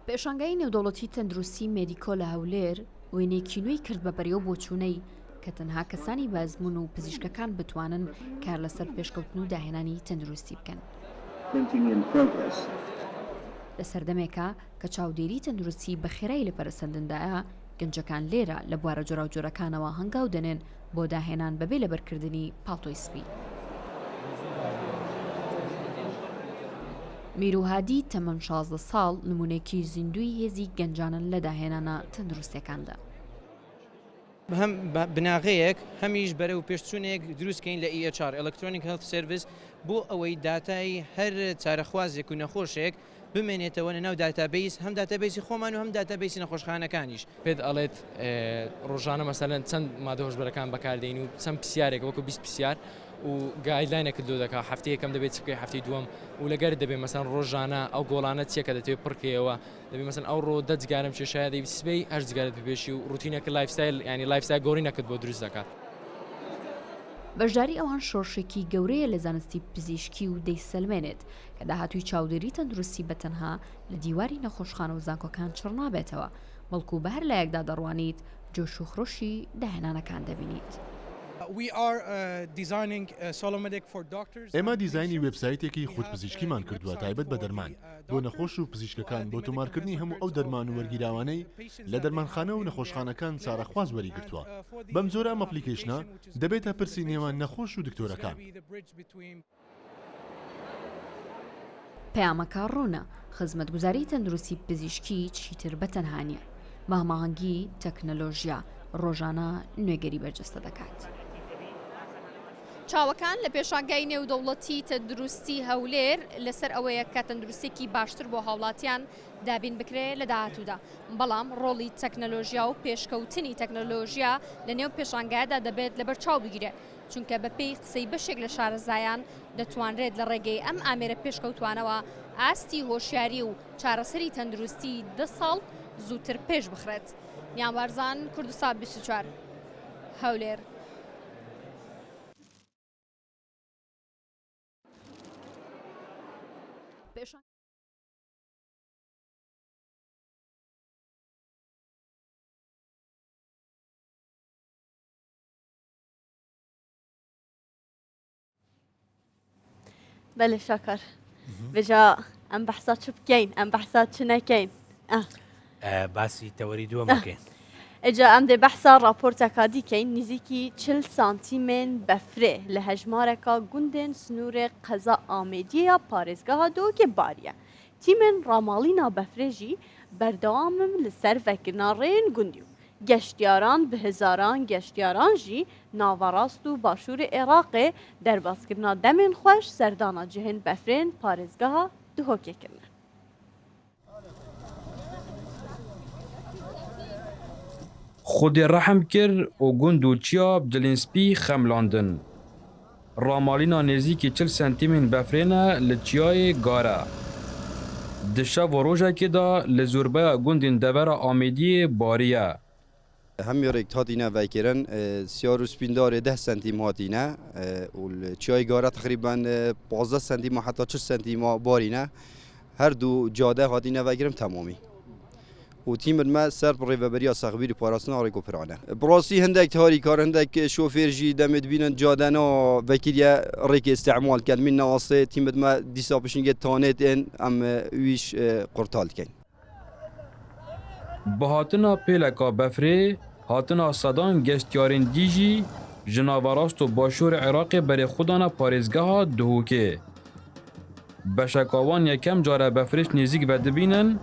Speaker 9: پێشانگای نێودەوڵەتی تەندروستی مێدیکۆ لە هەولێر وێنێکی نوێی کرد بە بەریەو بۆچوونەی کە تەنها کەسانی بەزمون و پزیشکەکان بتوانن کار لەسەر پێشکەوتن و داهێنانی تەندروستی بکەن. لە سەردەمێکە کە چاودێری تەندروستی بە خێرایی لە پەرسەندندایە گەنجەکان لێرە لە بوارە جۆرا و جۆرەکانەوە هەنگاو دەنێن بۆ داهێنان بەبێ لەبەرکردنی پاڵتۆی سپی. میروهادی تەمەن 16 ساڵ نمونێکی زیندوی هێزی گەنجانن لە داهێنانە تەندروستەکاندا.
Speaker 10: هەم بناغەیەک هەمیش بەرەو پێشچوونێک دروستکەین لە EHR Electronic Health Service بۆ ئەوەی داتای هەر چارەخوازێک و نەخۆشێک بمێنێتەوە لەناو داتابیس هەم داتابیسی خۆمان و هەم داتابیسی نەخۆشخانەکانیش.
Speaker 11: پێت ئەڵێت ڕۆژانە مەسەلەن چەند مادە هۆشبەرەکان بەکاردێن و چەند پرسیارێک وەکو 20 پرسیار و گایدلاینێک کردو دەکات هەفتەیە یەکەم دەبێت بکەی هەفتەی دووەم و لەگەر دەبێت مەسەن ڕۆژانە ئەو گۆڵانە چیەکە دەتوێت پڕکەوە دەبێت مەسەن ئەو ڕۆ 10 جگارم کێشایە دەبێت سبەی 8 جگارت بپێشی و ڕوتینێک لایفستایل ینی لایفستایل گۆڕی نەکرد بۆ دروست دەکات.
Speaker 9: بەشداری ئەوان شۆڕشێکی گەورەیە لە زانستی پزیشکی و دەیسەلمێنێت کە داهاتووی چاودێری تەندروستی بەتەنها لە دیواری نەخۆشخانە و زانکۆکان چڕ نابێتەوە بەڵکو بە هەر لایەکدا دەڕوانیت جۆش و خڕۆشی داهێنانەکان دەبینیت.
Speaker 12: ئێمە دیزایانی وێبسایتێکی خودپزیشکیمان کردووە تایبەت بە دەرمان بۆ نەخۆش و پزیشکەکان بۆ تۆمارکردنی هەموو ئەو دەرمان و وەرگیراوانەی لە دەرمانخانە و نەخۆشخانەکان چارەخواز وەریگرتووە. بەم جۆرە ئەم ئەپلیکیشنە دەبێتە پرسی نێوان نەخۆش و دکتۆرەکان.
Speaker 9: پەیامەکە ڕوونە خزمەتگوزاری تەندروستی پزیشکی چیتر بەتەنهانیە ماهماهەنگی تەکنەلۆژیا ڕۆژانە نوێگەری بەرجەستە دەکات.
Speaker 13: چاوەکان لە پێشانگای نێودەوڵەتی تەندروستی هەولێر لەسەر ئەوەیە کە تەندروستێکی باشتر بۆ هاوڵاتیان دابین بکرێت لە داهاتوودا بەڵام ڕۆڵی تەکنەلۆژیا و پێشکەوتنی تەکنەلۆژیا لە نێو پێشانگایدا دەبێت لەبەر چاو بگیرێت چونکە بەپێی قسەی بەشێک لە شارەزایان دەتوانرێت لە ڕێگەی ئەم ئامێرە پێشکەوتوانەوە ئاستی هۆشیاری و چارەسەری تەندروستی 10 ساڵ زووتر پێش بخرێت. نیانوارزان کوردستان 24 هەولێر.
Speaker 1: بله شاکر بجا ام بحثات چه بکەین ام بحثات چ نەکەین
Speaker 2: باسی تەوەری دووەم بکەین.
Speaker 1: ئەجا ئەم دێ بەحسا راپۆرتەکە دیکەین نزیکی 40 سانتیمên بەفرێ لە هەژمارێکا گوندên سنوورê qeza Amêdiya parêzgeha Dogê Bariye. Tîmên ramalîna befrê jî berdewamim li ser vekirina rêyên gundî û geştyaran bi hizaran geştyaran jî navarast û başûrê Iraqê derbaskirina demên xweş serdana cihên befrên parêzgeha Duhokê kirine.
Speaker 14: خودی رحم کرد و گند و چیا بدلنسپی خملاندن. رامالینا نزیکی 40 سانتیمین بفرینه لچیای گاره. دشا و روژه که دا لزوربه گندین دبر آمیدی باریه.
Speaker 15: هم یارک هاتینه وکرن سیارو سپیندار 10 سانتیم هاتینه و چیای گاره تقریبا 15 سانتیم حتی 40 سانتیم بارینه. هر دو جاده هاتینه وکرم تمامی. و تیم ما سر ریوبریا ساغبیر پاراستن آریکو پرانه. براسی هندک تاری کار هندک شوفیر جی دمت بینن جادنا وکیلیا ریک استعمال کرد من نواسه تیم ما دیسابشینگ تانت ان ام ویش قرطال کن.
Speaker 14: بهاتنا پیلکا بفری هاتنا صدان گشتیارین دیجی جناوراست و باشور عراق بر خودانا پارێزگەها دهوکێ. بەشەکاوان یەکەم جارە بەفرش نزیک بە دبینن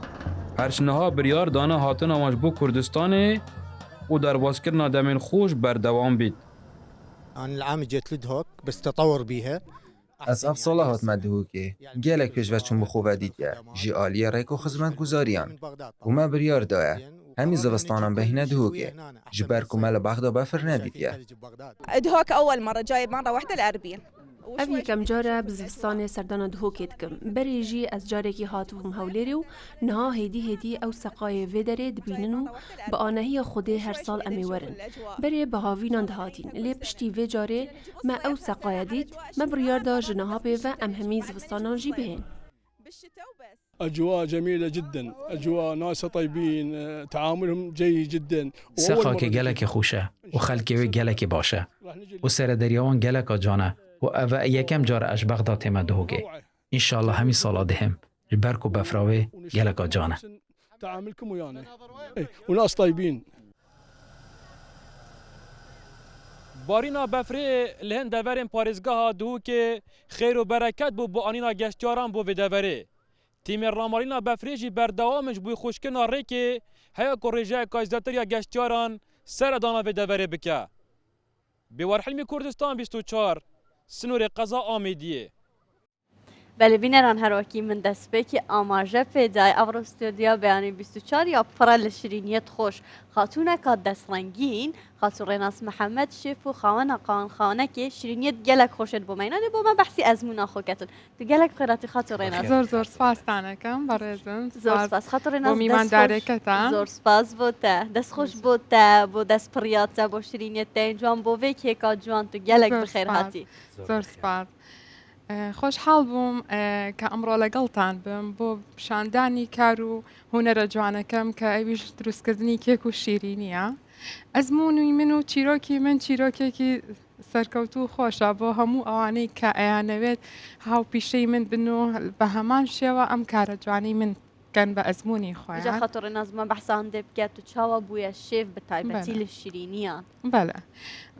Speaker 14: هەرچنەها بریار دانە هاتنە ماش بۆ کوردستانê و دەربازکردنا دەمên خۆش بەردەوام بیت.
Speaker 16: أنا العام جيت لدهوك بس تطور بيها.
Speaker 17: از اف ساله هاتمە دهوکێ gelek pêşveçûn bi xwe vedîtiye ji aliyê rêk û xizmetguzariyan û me biryar daye hemî zivistanan behîne dihokê ji ber ku me li bexda befer nedîtiye.
Speaker 5: دهوك أول مرة جاي مرة واحدة الأربين
Speaker 18: ئەڤ یەکەم جارە بزستانێ سەردانە دهۆکێ دکم بەرێژی ئەس جارێکی هاتووم هەولێری و نها هێدی ئەو سەقایە vê derê dibînin û bi anahiya Xwedê her sal em ê werin berê bi havînan dihatîn lê piştî vê carê me ew seqaya dît me biryar da ji niha pêve em hemî zivistanan jî bihên.
Speaker 19: أجواء جميلة جدا أجواء ناس طيبين تعاملهم جيد جدا
Speaker 20: سخاك جلك خوشة وخلك جلك باشة وسردريوان جلك جانا وأبا يكم جار أش بغداد تمدهوجي إن شاء الله همي صلادهم البركو بفراوي جلك جانا
Speaker 19: تعاملكم ويانا وناس طيبين.
Speaker 21: بارینا بفری لهن دورین پاریزگاه دو که خیر و برکت بو آنینا گشتیاران بو بدوره تیم رامالینا بفریجی بردوامش بو خوشکنا ری که هیا کوریجه کایزدتریا گشتیاران سر دانا بدوره بکه بیوار حلمی کردستان 24 سنور قضا آمیدیه.
Speaker 1: بله بینران هر وکی من دست به که آماجه پیدای افرو استودیا بیانی 24 یا پرال شیرینیت خوش خاتونه که دست رنگین خاطر ریناس محمد شیف و خوانه قان خوانه که شیرینیت گلک خوشت بومینه دی بوم بحثی ازمونا خو کتن تو گلک قیراتی خاطر ریناس
Speaker 22: زور سپاس تانکم برایزم
Speaker 1: زور سپاس خاطر ریناس
Speaker 22: میمان داره کتا
Speaker 1: زور سپاس بوده دست خوش بوده بو دست پریات بو شیرینیت تین جوان بو وی که کا جوان تو گلک بخیر هاتی
Speaker 22: زور سپاس خۆشحاڵ بووم کە ئەمڕۆ لەگەڵتان بم بۆ پیشاندانی کار و هونەرە جوانەکەم کە ئەویش دروستکردنی کێک و شیرینیە ئەزمموی من و چیرۆکی من چیرۆکێکی سەرکەوتو خۆشە بۆ هەموو ئەوانەی کە ئەیانەوێت هاوپیشەی من بن و بە هەمان شێوە ئەم کارە جوانی من كان بأزموني خويا
Speaker 1: جا خاطر الناس ما بحسان دي بكات تشاوا بويا الشيف بتايبتي للشيرينيات
Speaker 22: بلا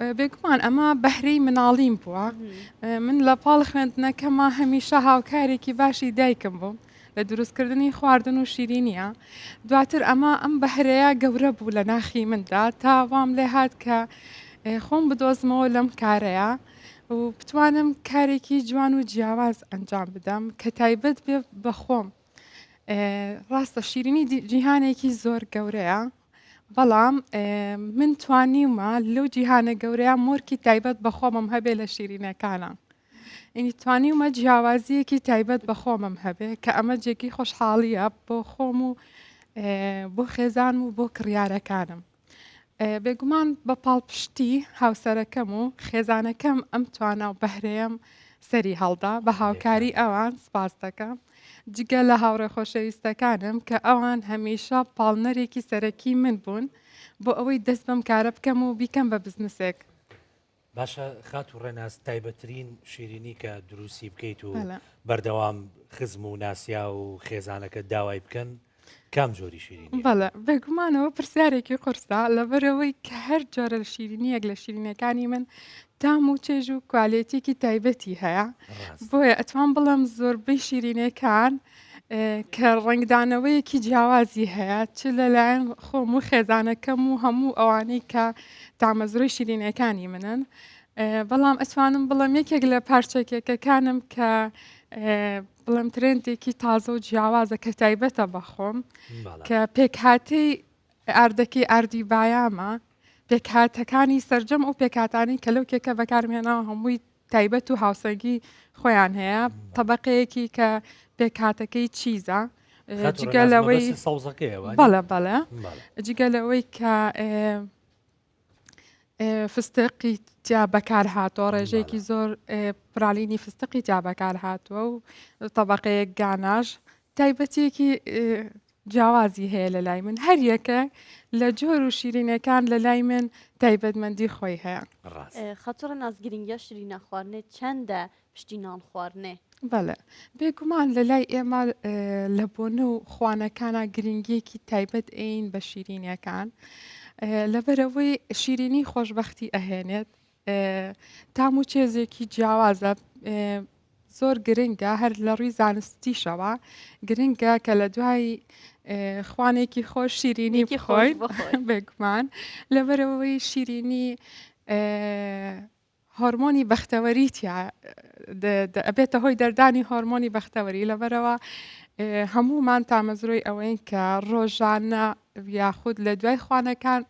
Speaker 22: بكمان اما بحري من عظيم بوا من لبال خويندنا كما هميشه هاوكاري كي باشي دايكم بو لدروس كردني خواردن وشيرينيا دواتر اما ام بحريا قوربو لناخي من دا تا وام لهات ك خۆم بدۆزمەوە لەم کارەیە و بتوانم کارێکی جوان و جیاواز ئەنجام بدەم کە تایبەت بێ بەخۆم. ڕاستە شیرینی جیهانێکی زۆر گەورەیە بەڵام من توانیمە لەو جیهانە گەورەیە مۆرکی تایبەت بەخۆمم هەبێ لە شیرینەکانە. ئینی توانیمە جیاوازیەکی تایبەت بەخۆمم هەبێ کە ئەمە جێکی خۆشحاڵیە بۆ خۆم و بۆ خێزان و بۆ کڕیارەکانم. بێگومان بە پاڵپشتی هاوسەرەکەم و خێزانەکەم ئەم توانە و بەهرەیەم سەری هەڵدا بە هاوکاری ئەوان سپاس دەکەم. جگە لە هاوڕێ خۆشەویستەکانم کە ئەوان هەمیشە پاڵنەرێکی سەرەکی من بوون بۆ ئەوەی دەست بەم کارە بکەم و بیکەم بە بزنسێک.
Speaker 2: باشە خات و ڕێناس تایبەترین شیرینی کە دروستی بکەیت و بەردەوام خزم و ناسیا و خێزانەکە داوای بکەن کام جۆری شیرینی؟
Speaker 22: بەڵێ بێگومانەوە پرسیارێکی قورسا لەبەرەوەی کە هەر جۆرە لە شیرینیەک لە شیرینەکانی من تام و چێژ و کوالێتێکی تایبەتی هەیە بۆیە ئەتوان بڵم زۆربەی شیرینەکان کە ڕنگدانەوەیەکی جیاوازی هەیە چ لەلایەن خۆم و خێزانەکەم و هەموو ئەوانەی کە تامەزرۆی شیرینەکانی منن بەڵام ئەتوانم بڵم یەکێک لە پارچەکێکەکانم کە بڵم ترێنتێکی تازە و جیاوازە کە تایبەتە بەخۆم کە پێکهاتەی ئاردەکەی ئاردی بایامە پێکهاتەکانی سەرجەم و پێکاتانی کە لەو کێکە بەکارمێنەوە هەمووی تایبەت و هاوسەنگی خۆیان هەیە طبقەیەکی کە پێکهاتەکەی چیزە جگە لەوەی بەڵێ بەڵێ جگە لەوەی کە فستقی جا بەکار هاتووە ڕێژەیەکی زۆر پرالینی فستقی جا بەکار هاتووە و طبقەیەک گاناژ تایبەتێکی جیاوازی هەیە لە لای من هەر یەکە لە جۆر و شیرینەکان لە لای من تایبەتمەندی خۆی هەیە.
Speaker 1: خاطر نازگرنگە شیرینە خواردنێ چەندە پشتی نان خواردنێ؟
Speaker 22: بەڵێ بێگومان لە لای ئێمە لە بۆنە و خوانەکانە گرنگیەکی تایبەت ئەین بە شیرینەکان لەبەرەوەی شیرینی خۆشبەختی ئەهێنێت تام و چێزێکی جیاوازە زۆر گرنگە هەر لە ڕووی زانستیشەوە گرنگە کە لە دوای خوانێکی خۆش شیرینی بخۆین بێگومان لەبەرەوەی شیرینی هۆرمۆنی بەختەوەریتە ئەبێتە هۆی دەردانی هۆرمۆنی بەختەوەری لەبەرەوە هەمومان تامەزرۆی ئەوەین کە ڕۆژانە یاخود لە دوای خوانەکان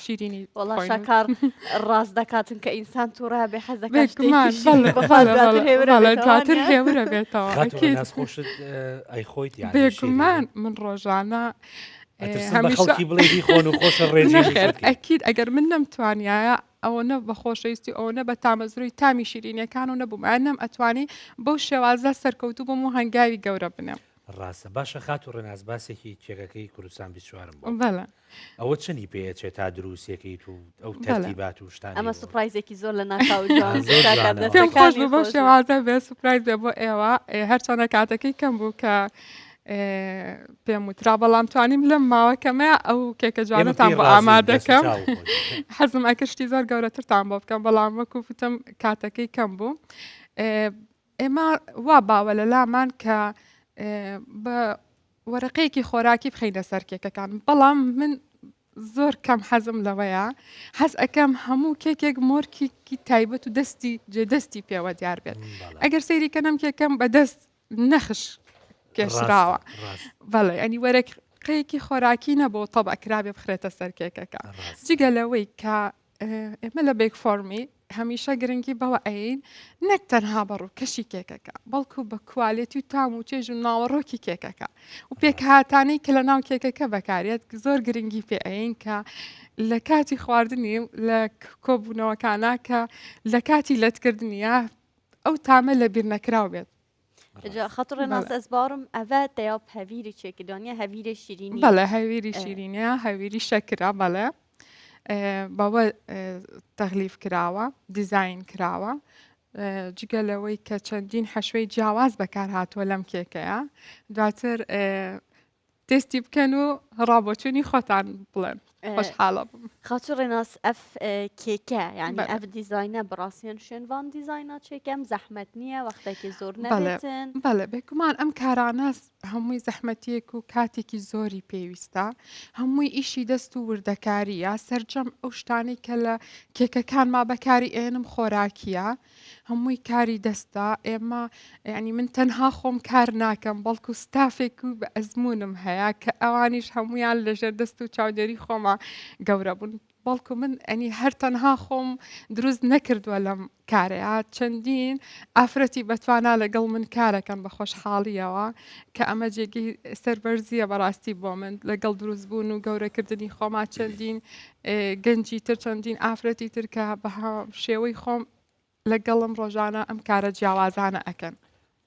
Speaker 22: شیرینی
Speaker 1: والله
Speaker 22: خۆین.
Speaker 1: شەکار ڕاست دەکاتن کە ئینسان تووڕە بێ حەز دەکات
Speaker 22: بێگومان
Speaker 1: شتێکی
Speaker 22: بەڵێ دواتر هێورە بێتەوە ئەکید
Speaker 2: خۆشت ئەی خۆیت
Speaker 22: بێگومان من ڕۆژانە
Speaker 2: خەڵکی بڵێ بیخۆن و خۆشە ڕێژی
Speaker 22: ئەکید ئەگەر من نەمتوانایە ئەوە بە خۆشەویستی ئەوە بە تامەزروی تامی شیرینیەکان و نەبووم نەم ئەتوانی بەو شێوازە سەرکەوتوو بۆم و هەنگاوی گەورە بنێم
Speaker 2: ڕاستە باشە خات و ڕێناز باسێکی کێکەکەی کوردستان 24 بوو
Speaker 22: بەڵێ
Speaker 2: ئەوە چنی پێچێت تا دروستێکیت و ئەو تەرتیبات و شتانی
Speaker 1: ئەمە سوپرایزێکی زۆر لە ناکاو
Speaker 22: پێم خۆش بۆ شێوازە بێ سوپرایز بێ بۆ ئێوە هەرچەنە کاتەکەی کەم بوو کە پێم وترا بەڵام توانیم لەم ماوەکەمە ئەو کێکە جوانەتان بۆ ئامادەکەم حەزم ئەکەشتی زۆر گەورەترتان بۆ بکەم بەڵام وەکو وتم کاتەکەی کەم بوو ئێمە وا باوە لە لامان کە بە وەرەقەیەکی خۆراکی بخەینە سەر کێکەکان بەڵام من زۆر کەم حەزم لەوەیە حەز ئەەکەم هەموو کێکێک مۆرکێکی تایبەت و دەستی پێوە دیار بێت ئەگەر سەیری کەنم کێکەم بەدەست نەخش کێشراوە بەڵێ ئەنی وەرەقەیەکی خۆراکی نەبوو تەب ئەکرابێ بخرێتە سەر کێکەکە جگە لەوەی کە ئێمە لە بێک فۆرمی هەمیشە گرنگی بەوە ئەین نەک تەنها بەڕوو کەشی کێکەکە بەڵکو بە کوالێتی و تام و چێژ و ناوەڕۆکی کێکەکە و پێکهاتانەی کە لە ناو کێکەکە بەکارێت زۆر گرنگی پێ ئەین کە لە کاتی خواردنی لە کۆبوونەوەکانە کە لە کاتی لەتکردنیە ئەو تامە لە بیر نەکراو بێت
Speaker 1: خاطر ناس ئەزبارم ئەڤە دەیا هەویری چێکردانیە هەویری شیرینی
Speaker 22: بەڵێ هەویری شیرینیە هەویری شەکرا بەڵێ بەوە تەغلیف کراوە دیزاین کراوە جگە لەوەی کە چەندین حەشوەی جیاواز بەکار هاتووە لەم کێکەیە دواتر تێستی بکەن و ڕابۆچوونی خۆتان بڵێن خۆشحاڵە بم
Speaker 1: خاطر ڕێناس ئەف کێکە یعنی ئەف دیزاینە بڕاستیان شوێنوان دیزاینا چێکەم زەحمەت نییە وەختێکی زۆر نەبێتن
Speaker 22: بەڵێ بێگومان ئەم کارانەس هەمووی زەحمەتیەک و کاتێکی زۆری پێویستە هەمووی ئیشی دەست و وردەکاریە سەرجەم ئەو شتانی کە لە کێکەکان ما بەکاری ئێنم خۆراکیە هەمووی کاری دەستە ئێمە ینی من تەنها خۆم کار ناکەم بەڵکو ستافێک و بە ئەزمونم هەیە کە ئەوانیش هەمویان لەژێر دەست و چاودێری خۆمە گەورە بوون بەڵکو من ئەنی هەر تەنها خۆم دروست نەکردووە لەم کارەیە چەندین ئافرەتی بەتوانە لەگەڵ من کارەکەن بە خۆشحاڵیەوە کە ئەمە جێگی سەربەرزیە بەڕاستی بۆ من لەگەڵ دروستبوون و گەورەکردنی خۆما چەندین گەنجی تر چەندین ئافرەتی تر کە بە شێوەی خۆم لەگەڵم ڕۆژانە ئەم کارە جیاوازانە ئەکەن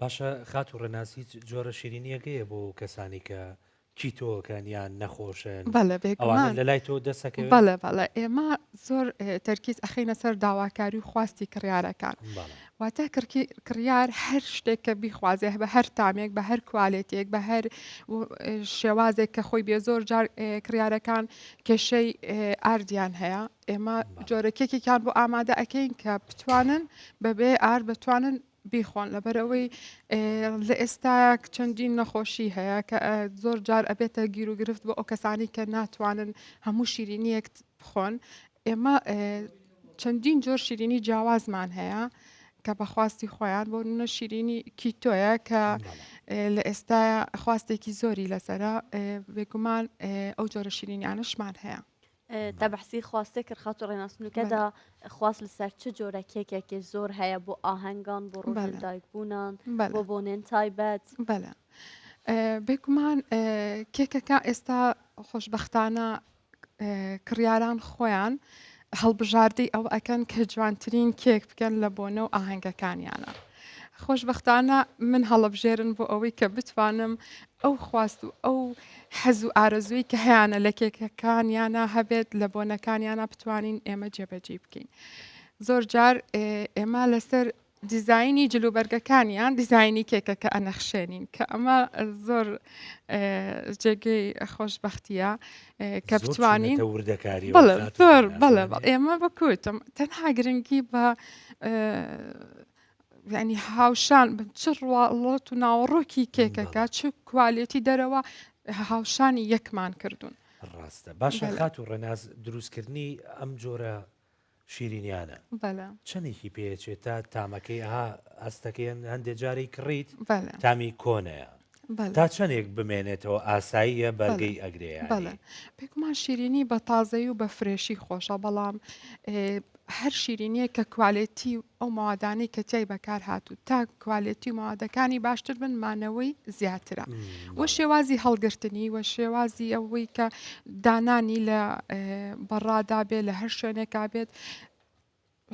Speaker 2: باشە خات و ڕێناسی جۆرە شیرینیەکەیە بۆ کەسانی کە چیتۆکەنیان نەخۆشن ئەوانە لە لای تۆ دەسەکەوێت
Speaker 22: بەڵێ ئێمە زۆر تەرکیز ئەخینە سەر داواکاری و خواستی کڕیارەکان واتە کڕیار هەر شتێک کە بیخوازێ بە هەر تامێک بە هەر کوالێتێک بە هەر شێوازێک کە خۆی بێ زۆر جار کڕیارەکان کێشەی ئاردیان هەیە ئێمە جۆرەکێکیان بۆ ئامادە ئەەکەین کە بتوانن بەبێ ئار بتوانن بیخۆن لەبەرەوەی لە ئێستا چەندین نەخۆشی هەیە کە زۆر جار ئەبێتە گیر و گرفت بۆ ئەو کەسانی کە ناتوانن هەموو شیرینیەک بخۆن ئێمە چەندین جۆر شیرینی جیاوازمان هەیە کە بەخواستی خۆیان بۆ نە شیرینی کیتۆیە کە لە ئێستا خواستێکی زۆری لەسەرە بێگومان ئەو جۆرە شیرینیانشمان هەیە
Speaker 1: تا بەحسی خواسته کرد خاطر ڕێناسنووکەدا خواست لەسەر چ جۆرە کێکێکی زۆر هەیە بۆ ئاهەنگان بۆ ڕۆژ دایکبوونان بۆ بۆنێن تایبەت
Speaker 22: بەڵێ بێگومان کێکەکە ئێستا خۆشبەختانە کڕیاران خۆیان هەڵبژاردەی ئەو ئەکەن کە جوانترین کێک بکەن لە بۆنە و ئاهەنگەکانیانە خۆشبەختانە من هەڵبژێرن بۆ ئەوەی کە بتوانم ئەو خواست و ئەو حەز و ئارەزووی کە هەیەە لە کێکەکانیانە هەبێت لە بۆنەکانیانە بتوانین ئێمە جێبەجێ بکەین زۆر جار ئێمە لەسەر دیزایانی جلوبەرگەکانیان دیزایانی کێکەکە ئەنەخشێنین کە ئەمە زۆر جێگەی خۆشبەختیە کە بتوانین زۆر بەڵێ ئێمە بەکوتم تەنها گرنگی بە ینی هاوشان چ ڕواڵەت و ناوەڕۆکی کێکەکە چ کوالێتی دەرەوە هاوشانی یەکمان کردوون
Speaker 2: ڕاستە باشە خات و ڕێناز دروستکردنی ئەم جۆرە شیرینیانە چەندێکی پێچێت تا تامەکەی ئەها ئەستەکەیان هەندێک جارێک کڕیت تامی کۆنەیە تا چەندێک بمێنێتەوە ئاساییە بەرگەی ئەگرێ
Speaker 22: بەڵێ پێکمان شیرینی بە تازەی و بە فرێشی خۆشە بەڵام هەر شیرینیە کە کوالێتی ئەو ماوادانی کە تیای بەکار هاتوو تا کوالێتی ماوادەکانی باشتر بن مانەوەی زیاترە وە شێوازی هەڵگرتنی وە شێوازی ئەوەی کە دانانی لە بەڕادا بێت لە هەر شوێنێکا بێت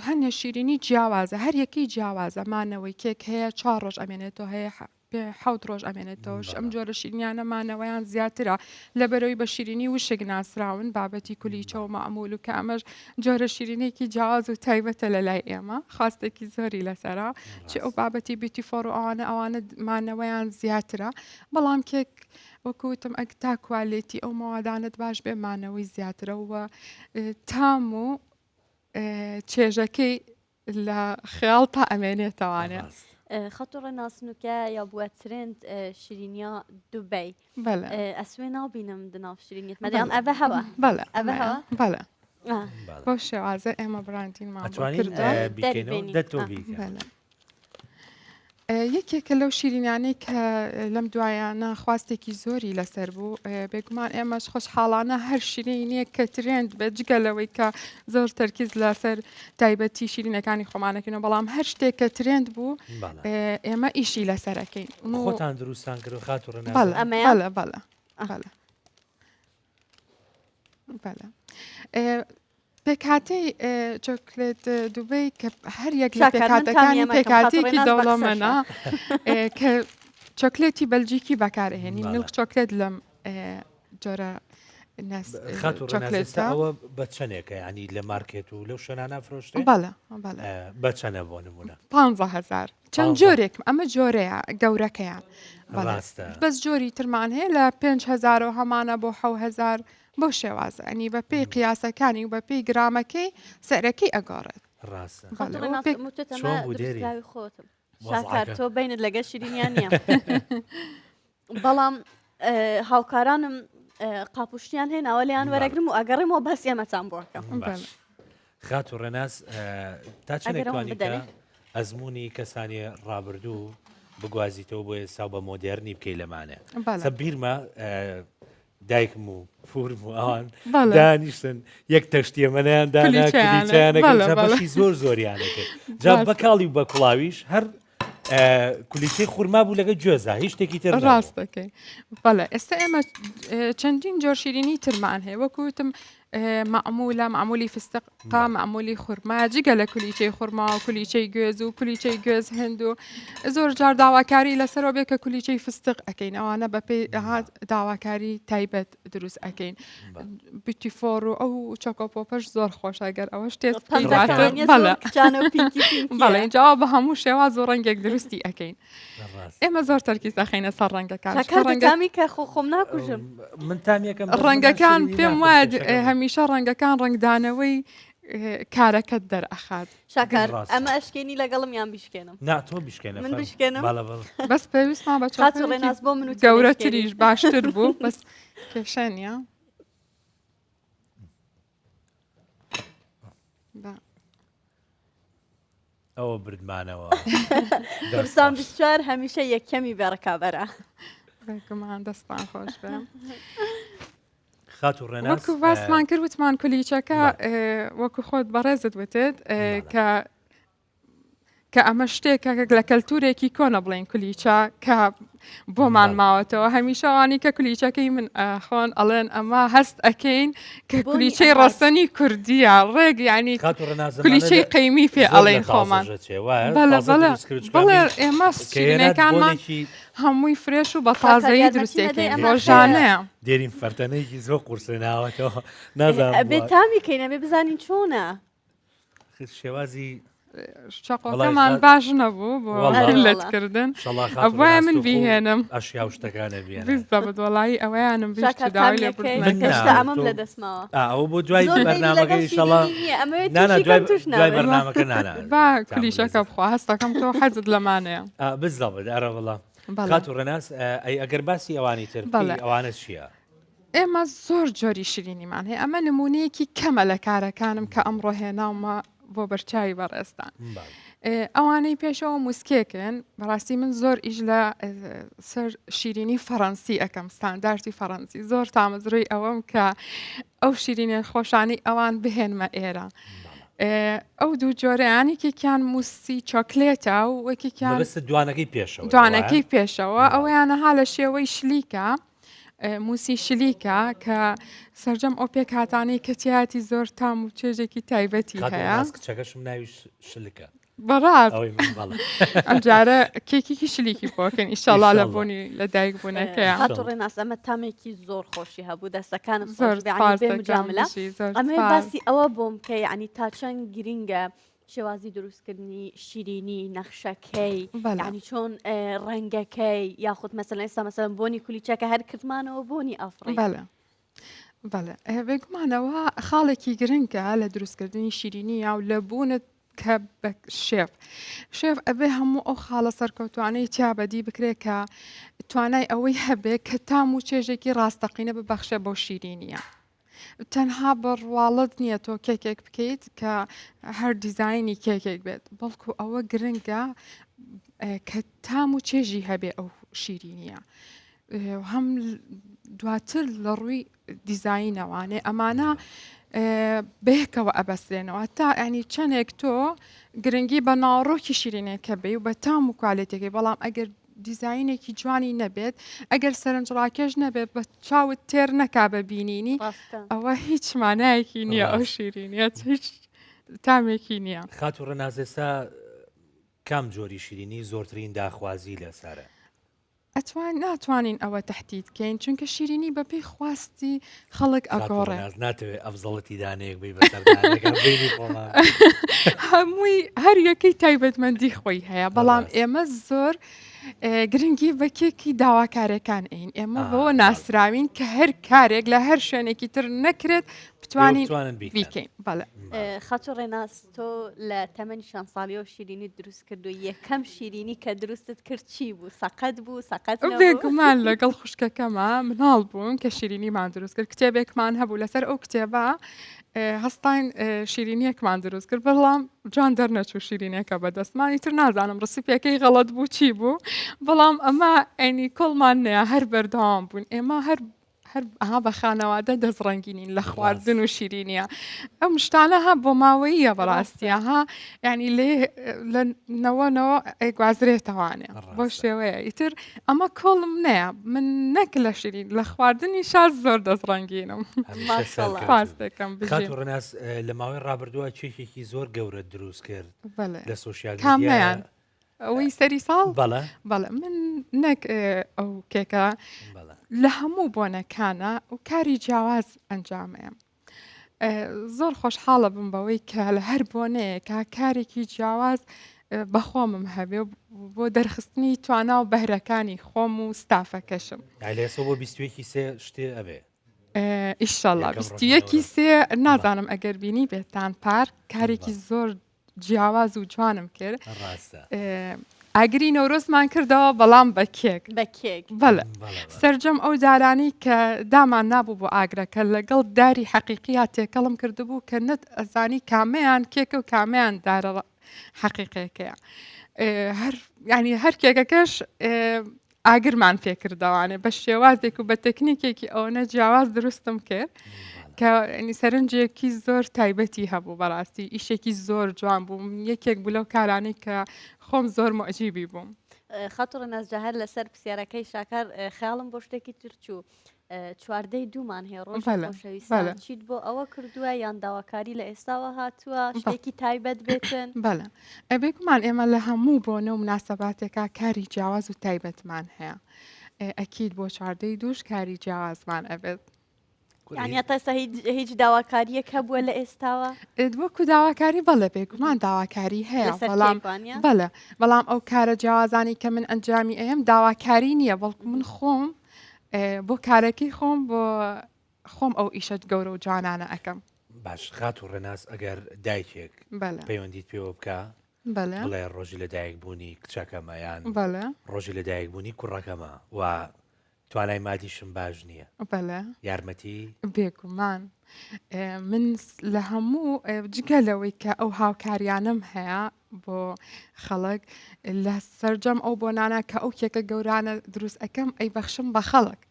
Speaker 22: هەنێ شیرینی جیاوازە هەر یەکەی جیاوازە مانەوەی کێک هەیە 4 ڕۆژ ئەمێنێتەوە هەیە 7 ڕۆژ ئەمێنێتەوەش ئەم جۆرە شیرینیانەمانەوەیان زیاترە لەبەرەوەی بە شیرینی وشک ناسراون بابەتی کولیچە و مەعمول و کە ئەمەش جۆرە شیرینێکی جیاواز و تایبەتە لە لای ئێمە خواستێکی زۆری لەسەرا چ ئەو بابەتی بیوتیفۆر و ئەوانە مانەوەیان زیاترە بەڵام کێک وەکوتم ئەگ تا کوالێتی ئەو ماوادانت باش بێ مانەوەی زیاترەوە تام و چێژەکەی لە خەیاڵ تا ئەمێنێتەوانێ
Speaker 1: خەتۆڕە ناسنووکە یا بووە ترند شیرینیا دوبەی ئەسوێ نابینم دناو شیرینیت مەدەیان ئەvە هەوە
Speaker 22: بەڵێ
Speaker 1: ئەvە هەوە
Speaker 22: بەڵێ بۆ شێوازە ئێمە بڕانتینمان یەکێکە لەو شیرینانەی کە لەم دوایانە خواستێکی زۆری لەسەر بوو بێگومان ئێمەش خۆشحاڵانە هەر شیرینیە کە ترند بە جگەلەوەی کە زۆر تەرکیز لەسەر تایبەتی شیرینەکانی خۆمانەکەینەوە بەڵام هەر شتێک کە ترند بوو ئێمە ئیشی لەسەرەکەین
Speaker 2: خۆتان دروستان کرد و خاتوڕە
Speaker 22: بەڵێ بەڵێ بەڵێ بەڵێ پێکهاتەی چۆکلێت دوبەی کە هەر یەک لە پێکهاتەکانی پێکهاتێکی دەوڵەمەنە کە چۆکلێتی بەلجیکی بەکارهێنی ملک چۆکلێت لەم جۆرە
Speaker 2: خاتوڕەوە بە چەندێکە ینی لە مارکێت و لەو شوێنانە فرۆشتێ
Speaker 22: بەڵێ
Speaker 2: بە چەندە بۆ نمونە
Speaker 22: 15,000 چەند جۆرێک ئەمە جۆرەیە گەورەکەیان بەس جۆری ترمان هەیە لە 5,000 و هەمانە بۆ 7,000 بۆ شێوازە ئەنی بە پێی قیاسەکانی و بە پێی گرامەکەی سەرەکەی ئەگۆڕێت
Speaker 1: خۆتم شاکار تۆ بینت لەگە شیرینیان نییە بەڵام هاوکارانم قاپوشتیان هێناوە لیان وەرەگرم و ئەگەڕێمەوە بەس ئێمەتان بۆکەم
Speaker 2: خات و ڕێناس تا چەندێکوانیکە ئەزمموی کەسانی ڕابردوو بگوازیتەوە بۆ ئێستا بە مۆدررنی بکەی لەمانێ بیرمە دایکم و پورم و ئەوان دانیشتن یەک تەشتیەمەیان داناکەیانەکە بەشی زۆر زۆریانەکە جا بەکاڵی و بە کوڵاویش هەر کولیچەی خورما بوو لەگە گوێزا هیچ شتێکی تر
Speaker 22: ڕاست دەکەی بەڵێ ئێستا ئێمە چەندین جۆر شیرینی ترمان هەیە وەکوتم معمولە معمولی فستق تا معمولی خورما جگە لە کولیچەی خورما و کولیچەی گوێز و کولیچەی گوێز هەند و زۆر جار داواکاری لەسەرەوە بێ کە کولیچەی فستق ئەەکەین ئەوانە بەپێی داواکاری تایبەت دروست ئەەکەین بیوتیفۆر و ئەو چۆکۆپۆپەش زۆر خۆشە گەر ئەوە شتێت بەڵێ جاوا بە هەموو شێواز و ڕەنگێک دروستی ئەەکەین ئێمە زۆر تەرکیز دەخینە سەر ڕەنگەکان
Speaker 1: کە خۆم ناکوژم
Speaker 2: من تامیەکەم
Speaker 22: ڕەنگەکان پێم وایە هەمیشە ڕەنگەکان ڕنگدانەوەی کارەکەت دەرئەخات
Speaker 1: شاکار ئەمە ئەشکێنی لەگەڵم یان بیشکێنم
Speaker 2: ناتۆ بشکێنە
Speaker 1: من بشکێنم
Speaker 22: بەس پێویستمان بە
Speaker 1: ڕێناس بۆ من
Speaker 22: گەورەتریش باشتر بوو بەس کێشانە
Speaker 2: ئەوە بردمانەوە
Speaker 1: پرسان 24 هەمیشە یەکەمی بەڕکابەرە
Speaker 22: بێگومان دەستان خۆش بێ
Speaker 2: وەکو
Speaker 22: باسمان کرد وتمان کولیچەکە وەکو خۆت بەڕێزت وتێت کە ئەمە شتێکە لە کەلتورێکی کۆنە بڵێن کولیچە کە بۆمان ماوەتەوە هەمیشەوانی کە کولیچەکەی من خۆن ئەڵێن ئەمە هەست ئەکەین کە کولیچەی ڕەسەنی کوردیە ڕێک ینی کولیچەی قەیمی پێ ئەڵێن خۆمان بڵێ ئێمە شیرینەکانمان هەمووی فرێش و بە تازایی دروستێکین ڕۆژانەیە
Speaker 2: دێرین فەرتەنەیەکی زۆر قورسە ناوەتەوە نازانم
Speaker 1: بێتامیکەینە بێ بزانین چۆنە
Speaker 2: شێوازی
Speaker 22: شەقۆکەمان باش نەبوو بۆ لەتکردن ئەوە من بیهێنم
Speaker 2: ئەشیا شتەکانە
Speaker 22: بیستە بەدۆڵایی ئەوەیانم بیست داوای لێ
Speaker 1: ئەمەم لە دەستمەوە
Speaker 2: ئەوە بۆ دوای بەرنامەکەی شەڵا دوای بەرنامەکە نانە
Speaker 22: با کلیشەکە بخوا هەستەکەم تۆ حەزت لەمانەیە
Speaker 2: بزڵێت ئەرە وڵام خات و ڕێناس ئەگەر باسی ئەوانی تر ئەوانە چییە؟
Speaker 22: ئێمە زۆر جۆری شیرینیمان هەیە ئەمە نمونەیەکی کەمە لە کارەکانم کە ئەمڕۆ هێناومە بۆ بەرچاوی بەڕێستان ئەوانەی پێشەوە موسکێکن بەڕاستی من زۆر ئیش لە سەر شیرینی فەڕەنسی ئەەکەم ستانداردی فەڕەنسی زۆر تامەزڕووی ئەوەم کە ئەو شیرینە خۆشانی ئەوان بهێنمە ئێرە. ئەو دوو جۆرەیانێکێکیان موسی چۆکلێتە و وەکێکیان دوانەکەی پێشەوە ئەوەیانەها لە شێوەی شلیکە موسی شلیکە کە سەررجەم ئەو پێکهاتانەی کەتیاتی زۆر تام و چێژێکی تایبەتی هەیە
Speaker 2: کچەکەشم ناوی شلکە
Speaker 22: بەڕاست ئەم جارە کێکێکی شلیکی بۆکەن ئیشەڵا لە بۆنی لە دایک بوونەکەیە
Speaker 1: ڕێناس ئەمە تامێکی زۆر خۆشی هەبوو دەستەکانم زۆر جاملە ئەمێ باسی ئەوە بۆم کە ینی تا چەند گرینگە شێوازی دروستکردنی شیرینی نەخشەکەی ینی چۆن ڕەنگەکەی یاخود مەسەلەن ئێستا مەسەلەن بۆنی کولیچەکە هەر کردمانەوە بۆنی ئەفڕی
Speaker 22: بەڵێ بێگومانەوە خاڵێکی گرنگە لە دروستکردنی شیرینی یا و لە بوونت کە بە شێف ئەبێ هەموو ئەو خاڵە سەرکەوتوانەی تیابەدی بکرێت کە توانای ئەوەی هەبێت کە تام و چێژێکی ڕاستەقینە ببەخشە بۆ شیرینیە. تەنها بڕواڵت نییە تۆ کێکێک بکەیت کە هەر دیزایانی کێکێک بێت بەڵکو ئەوە گرنگە کە تام و چێژی هەبێ ئەو شیرینیە. هەم دواتر لە ڕووی دیزاینەوانێ ئەمانە بەیەکەوە ئەبەستێنەوە تا ینی چەندێک تۆ گرنگی بە ناڕۆکی شیرینێکە بێ و بە تام و کوالێتێکی بەڵام ئەگەر دیزاینێکی جوانی نەبێت ئەگەر سەرنجڕاکێش نەبێت بە چاوت تێر نەکا بە بینینی ئەوە هیچ مانایەکی نییە ئەو شیرینیت هیچ تامێکی نییە.
Speaker 2: خات و ڕەنازێستا کام جۆری شیرینی زۆرترین داخوازی لەسەرە؟
Speaker 22: ناتوانین ئەوە تهدید بکەین چونکە شیرینی بەپێی خواستی خەڵک ئەگۆڕێ
Speaker 2: ناتوێت ئەفزەڵەتی دانەیەک بی
Speaker 22: هەمووی هەر یەکەی تایبەتمەندی خۆی هەیە بەڵام ئێمە زۆر گرنگی بەکێکی داواکارەکان ئەین ئێمە بەوە ناسراوین کە هەر کارێک لە هەر شوێنێکی تر نەکرێت بتوانین بیکەین. بەڵێ
Speaker 1: خەچۆ ڕێناس تۆ لە تەمەنی شان ساڵی و شیرینی دروست کردو یەکەم شیرینی کە دروستت کرد چی بوو سەقەت بوو سەقەت
Speaker 22: بێگومان لەگەڵ خوشکەکەمە مناڵ بووم کە شیرینیمان دروست کرد کتێبێکمان هەبوو لەسەر ئەو کتێبە هەستان شیرینیەکمان دروست کرد بەڵام جان دەرنەچوو شیرینەکە بەدەستمانی تر نازانم ڕسیپەکەی غەڵەت بوو چی بوو بەڵام ئەمە ئەنی کۆڵمان نەیە هەر بەردەوام بوون ئێمە هەر ئەها بە خانەوادە دەستڕەنگینین لە خواردن و شیرینیە ئەم شتانە ها بۆ ماوەیە بەڕاستیە ها ینی لەنەوەنەوە ئەیگوازرێتەوانێ بۆ شێوەیە ئیتر ئەمە کۆڵم نەیە من نەک لە شیرین لە خواردنی شاز زۆر دەستڕەنگینم خواست دەکەم
Speaker 2: ڕێناس لە ماوەی ڕابردووە چێکێکی زۆر گەورە دروست کرد لە سۆشیال
Speaker 22: کامیان ئەوەی سەری ساڵ
Speaker 2: بەڵێ
Speaker 22: من نەک ئەو کێکە لە هەموو بۆنەکانە و کاری جیاواز ئەنجامەیە زۆر خۆشحاڵە بم بەوەی کە لە هەر بۆنەیەکە کارێکی جیاواز بەخۆمم هەبێ بۆ دەرخستنی توانا و بەهرەکانی خۆم و ستافەکەشم
Speaker 2: بۆ 21 سێ شتێ ئەبێ
Speaker 22: ئیشەڵڵا 21 سێ نازانم ئەگەر بینی بێتان پارک کارێکی زۆر جیاواز و جوانم کرد ئاگری نەورۆزمان کردەوە بەڵام بە کێک بەڵێ سەررجەم ئەو جارانی کە دامان نابوو بۆ ئاگرەکە لەگەڵ داری حەقیقیات تێکەڵم کردبوو کە نەت ئەزانی کامەیان کێکە و کامیان دارە حەقیقەکەیە ینی هەر کێکەکەش ئاگرمان پێکردەوانێ بە شێوازێک و بە تەکنیکێکی ئەوەنە جیاواز دروستم کرد کە سەرنجێکی زۆر تایبەتی هەبوو بەڕاستی ئیشێکی زۆر جوان بووم یەکێک بوو لەو کارانەی کە خۆم زۆر مۆجیبی بووم.
Speaker 1: خەتۆ ڕێناس هەر لەسەر پرسیارەکەی شاکار خەیاڵم بۆ شتێکی ترچوو چواردەی دوومان هەیە ڕۆژ خۆشەویستان چیت بۆ ئەوە کردووە یان داواکاری لە ئێستاوە هاتووە شتێکی تایبەت بێتن
Speaker 22: بەڵێ ئەبێکمان ئێمە لە هەموو بۆنە و مناسەباتێکا کاری جیاواز و تایبەتمان هەیە ئەکید بۆ چواردەی دووش کاری جیاوازمان ئەبێت
Speaker 1: یعنی ئێستا هیچ داواکاریەک هەبووە لە ئێستاوە
Speaker 22: وەکو داواکاری بەڵێ بێگومان داواکاری هەیە بەڵام ئەو کارە جیاوازانی کە من ئەنجامی ئەم داواکاری نییە بەڵکو من خۆم بۆ کارەکەی خۆم بۆ خۆم ئەو ئیشت گەورە و جوانانە ئەەکەم
Speaker 2: باش خات و ڕێناس ئەگەر دایکێک پەیوەندیت پێوە بکە بڵێ ڕۆژی لە دایک بوونی کچەکەمەیان ڕۆژی لە دایک بوونی کوڕەکەمە و توانای مادیشم باش نییە یارمەتی
Speaker 22: بێگومان من لە هەموو جگەلەوەی کە ئەو هاوکاریانم هەیە بۆ خەڵک لە سەررجەم ئەو بۆنانە کە ئەو کێکە گەورانە دروست ئەەکەم ئەی بەخشم بە خەڵک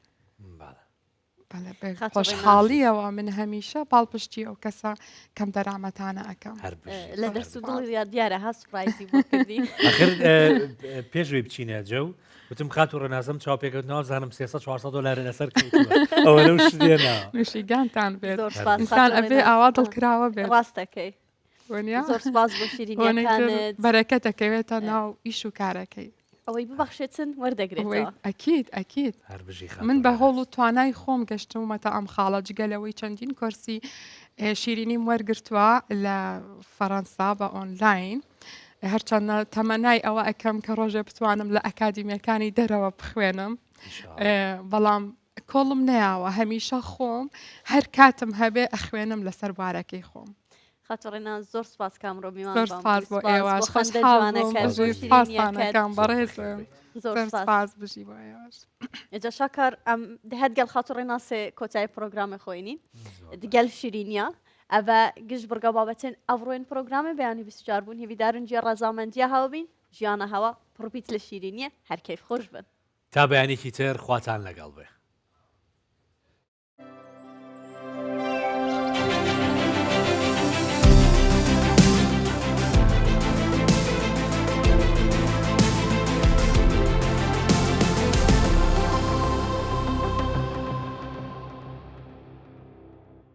Speaker 22: خۆشحاڵیەوە من هەمیشە باڵپشتی ئەو کەسە کەم دەرامەتانە ئەەکەم
Speaker 1: لە دەست و دڵ دیارە هەست پرایزی بۆ کردی
Speaker 2: پێشوی بچینە جەو وتم خات و ڕێنازم چاوپێکەوتنەوە زانم 300-400 دلار لەسەر ئەوە لەو شتێنە
Speaker 22: نوشیگانتان بێت ئینسان ئەبێ ئاوا دڵکراوە بێت
Speaker 1: ڕاستەکەی
Speaker 22: زۆر
Speaker 1: سپاس بۆ شیرینیەکانت
Speaker 22: بەرەکەتەکەوێتە ناو ئیش و کارەکەی
Speaker 1: ئەوەی ببەخشێتن وەردەگرێتەوە
Speaker 22: ئەکید من بە هەوڵ و توانای خۆم گەشتومەتە ئەم خاڵە جگەلەوەی چەندین کۆرسی شیرینیم وەرگرتووە لە فەڕەنسا بە ئۆنلاین هەرچەندە تەمەنای ئەوە ئەەکەم کە ڕۆژێ بتوانم لە ئەکادیمیەکانی دەرەوە بخوێنم بەڵام کۆڵم نەیاوە هەمیشە خۆم هەر کاتم هەبێ ئەخوێنم لەسەر بارەکەی خۆم
Speaker 1: خاتۆڕێنان زۆر سپاس کامڕۆ میوان
Speaker 22: زۆر سپاس بۆ ئێوەش خۆشحاڵەکەم بەڕێزم زۆر سپاس بژی بۆ ئێوەش
Speaker 1: ئێجا شاکار ئەم دەهێت گەل خاتۆڕێنا سێ کۆتایی پرۆگرامە خۆینین گەل شیرینیە ئەوە گشت بڕگە بابەتێن ئەوڕۆین پرۆگرامە بەیانی 24 بوون هێویدارن جێ ڕەزامەندیە هاوبین ژیانە هەوا پڕپیت لە شیرینیە هەرکەیف خۆش بن
Speaker 2: تا بەیانێکی تر خواتان لەگەڵ بێ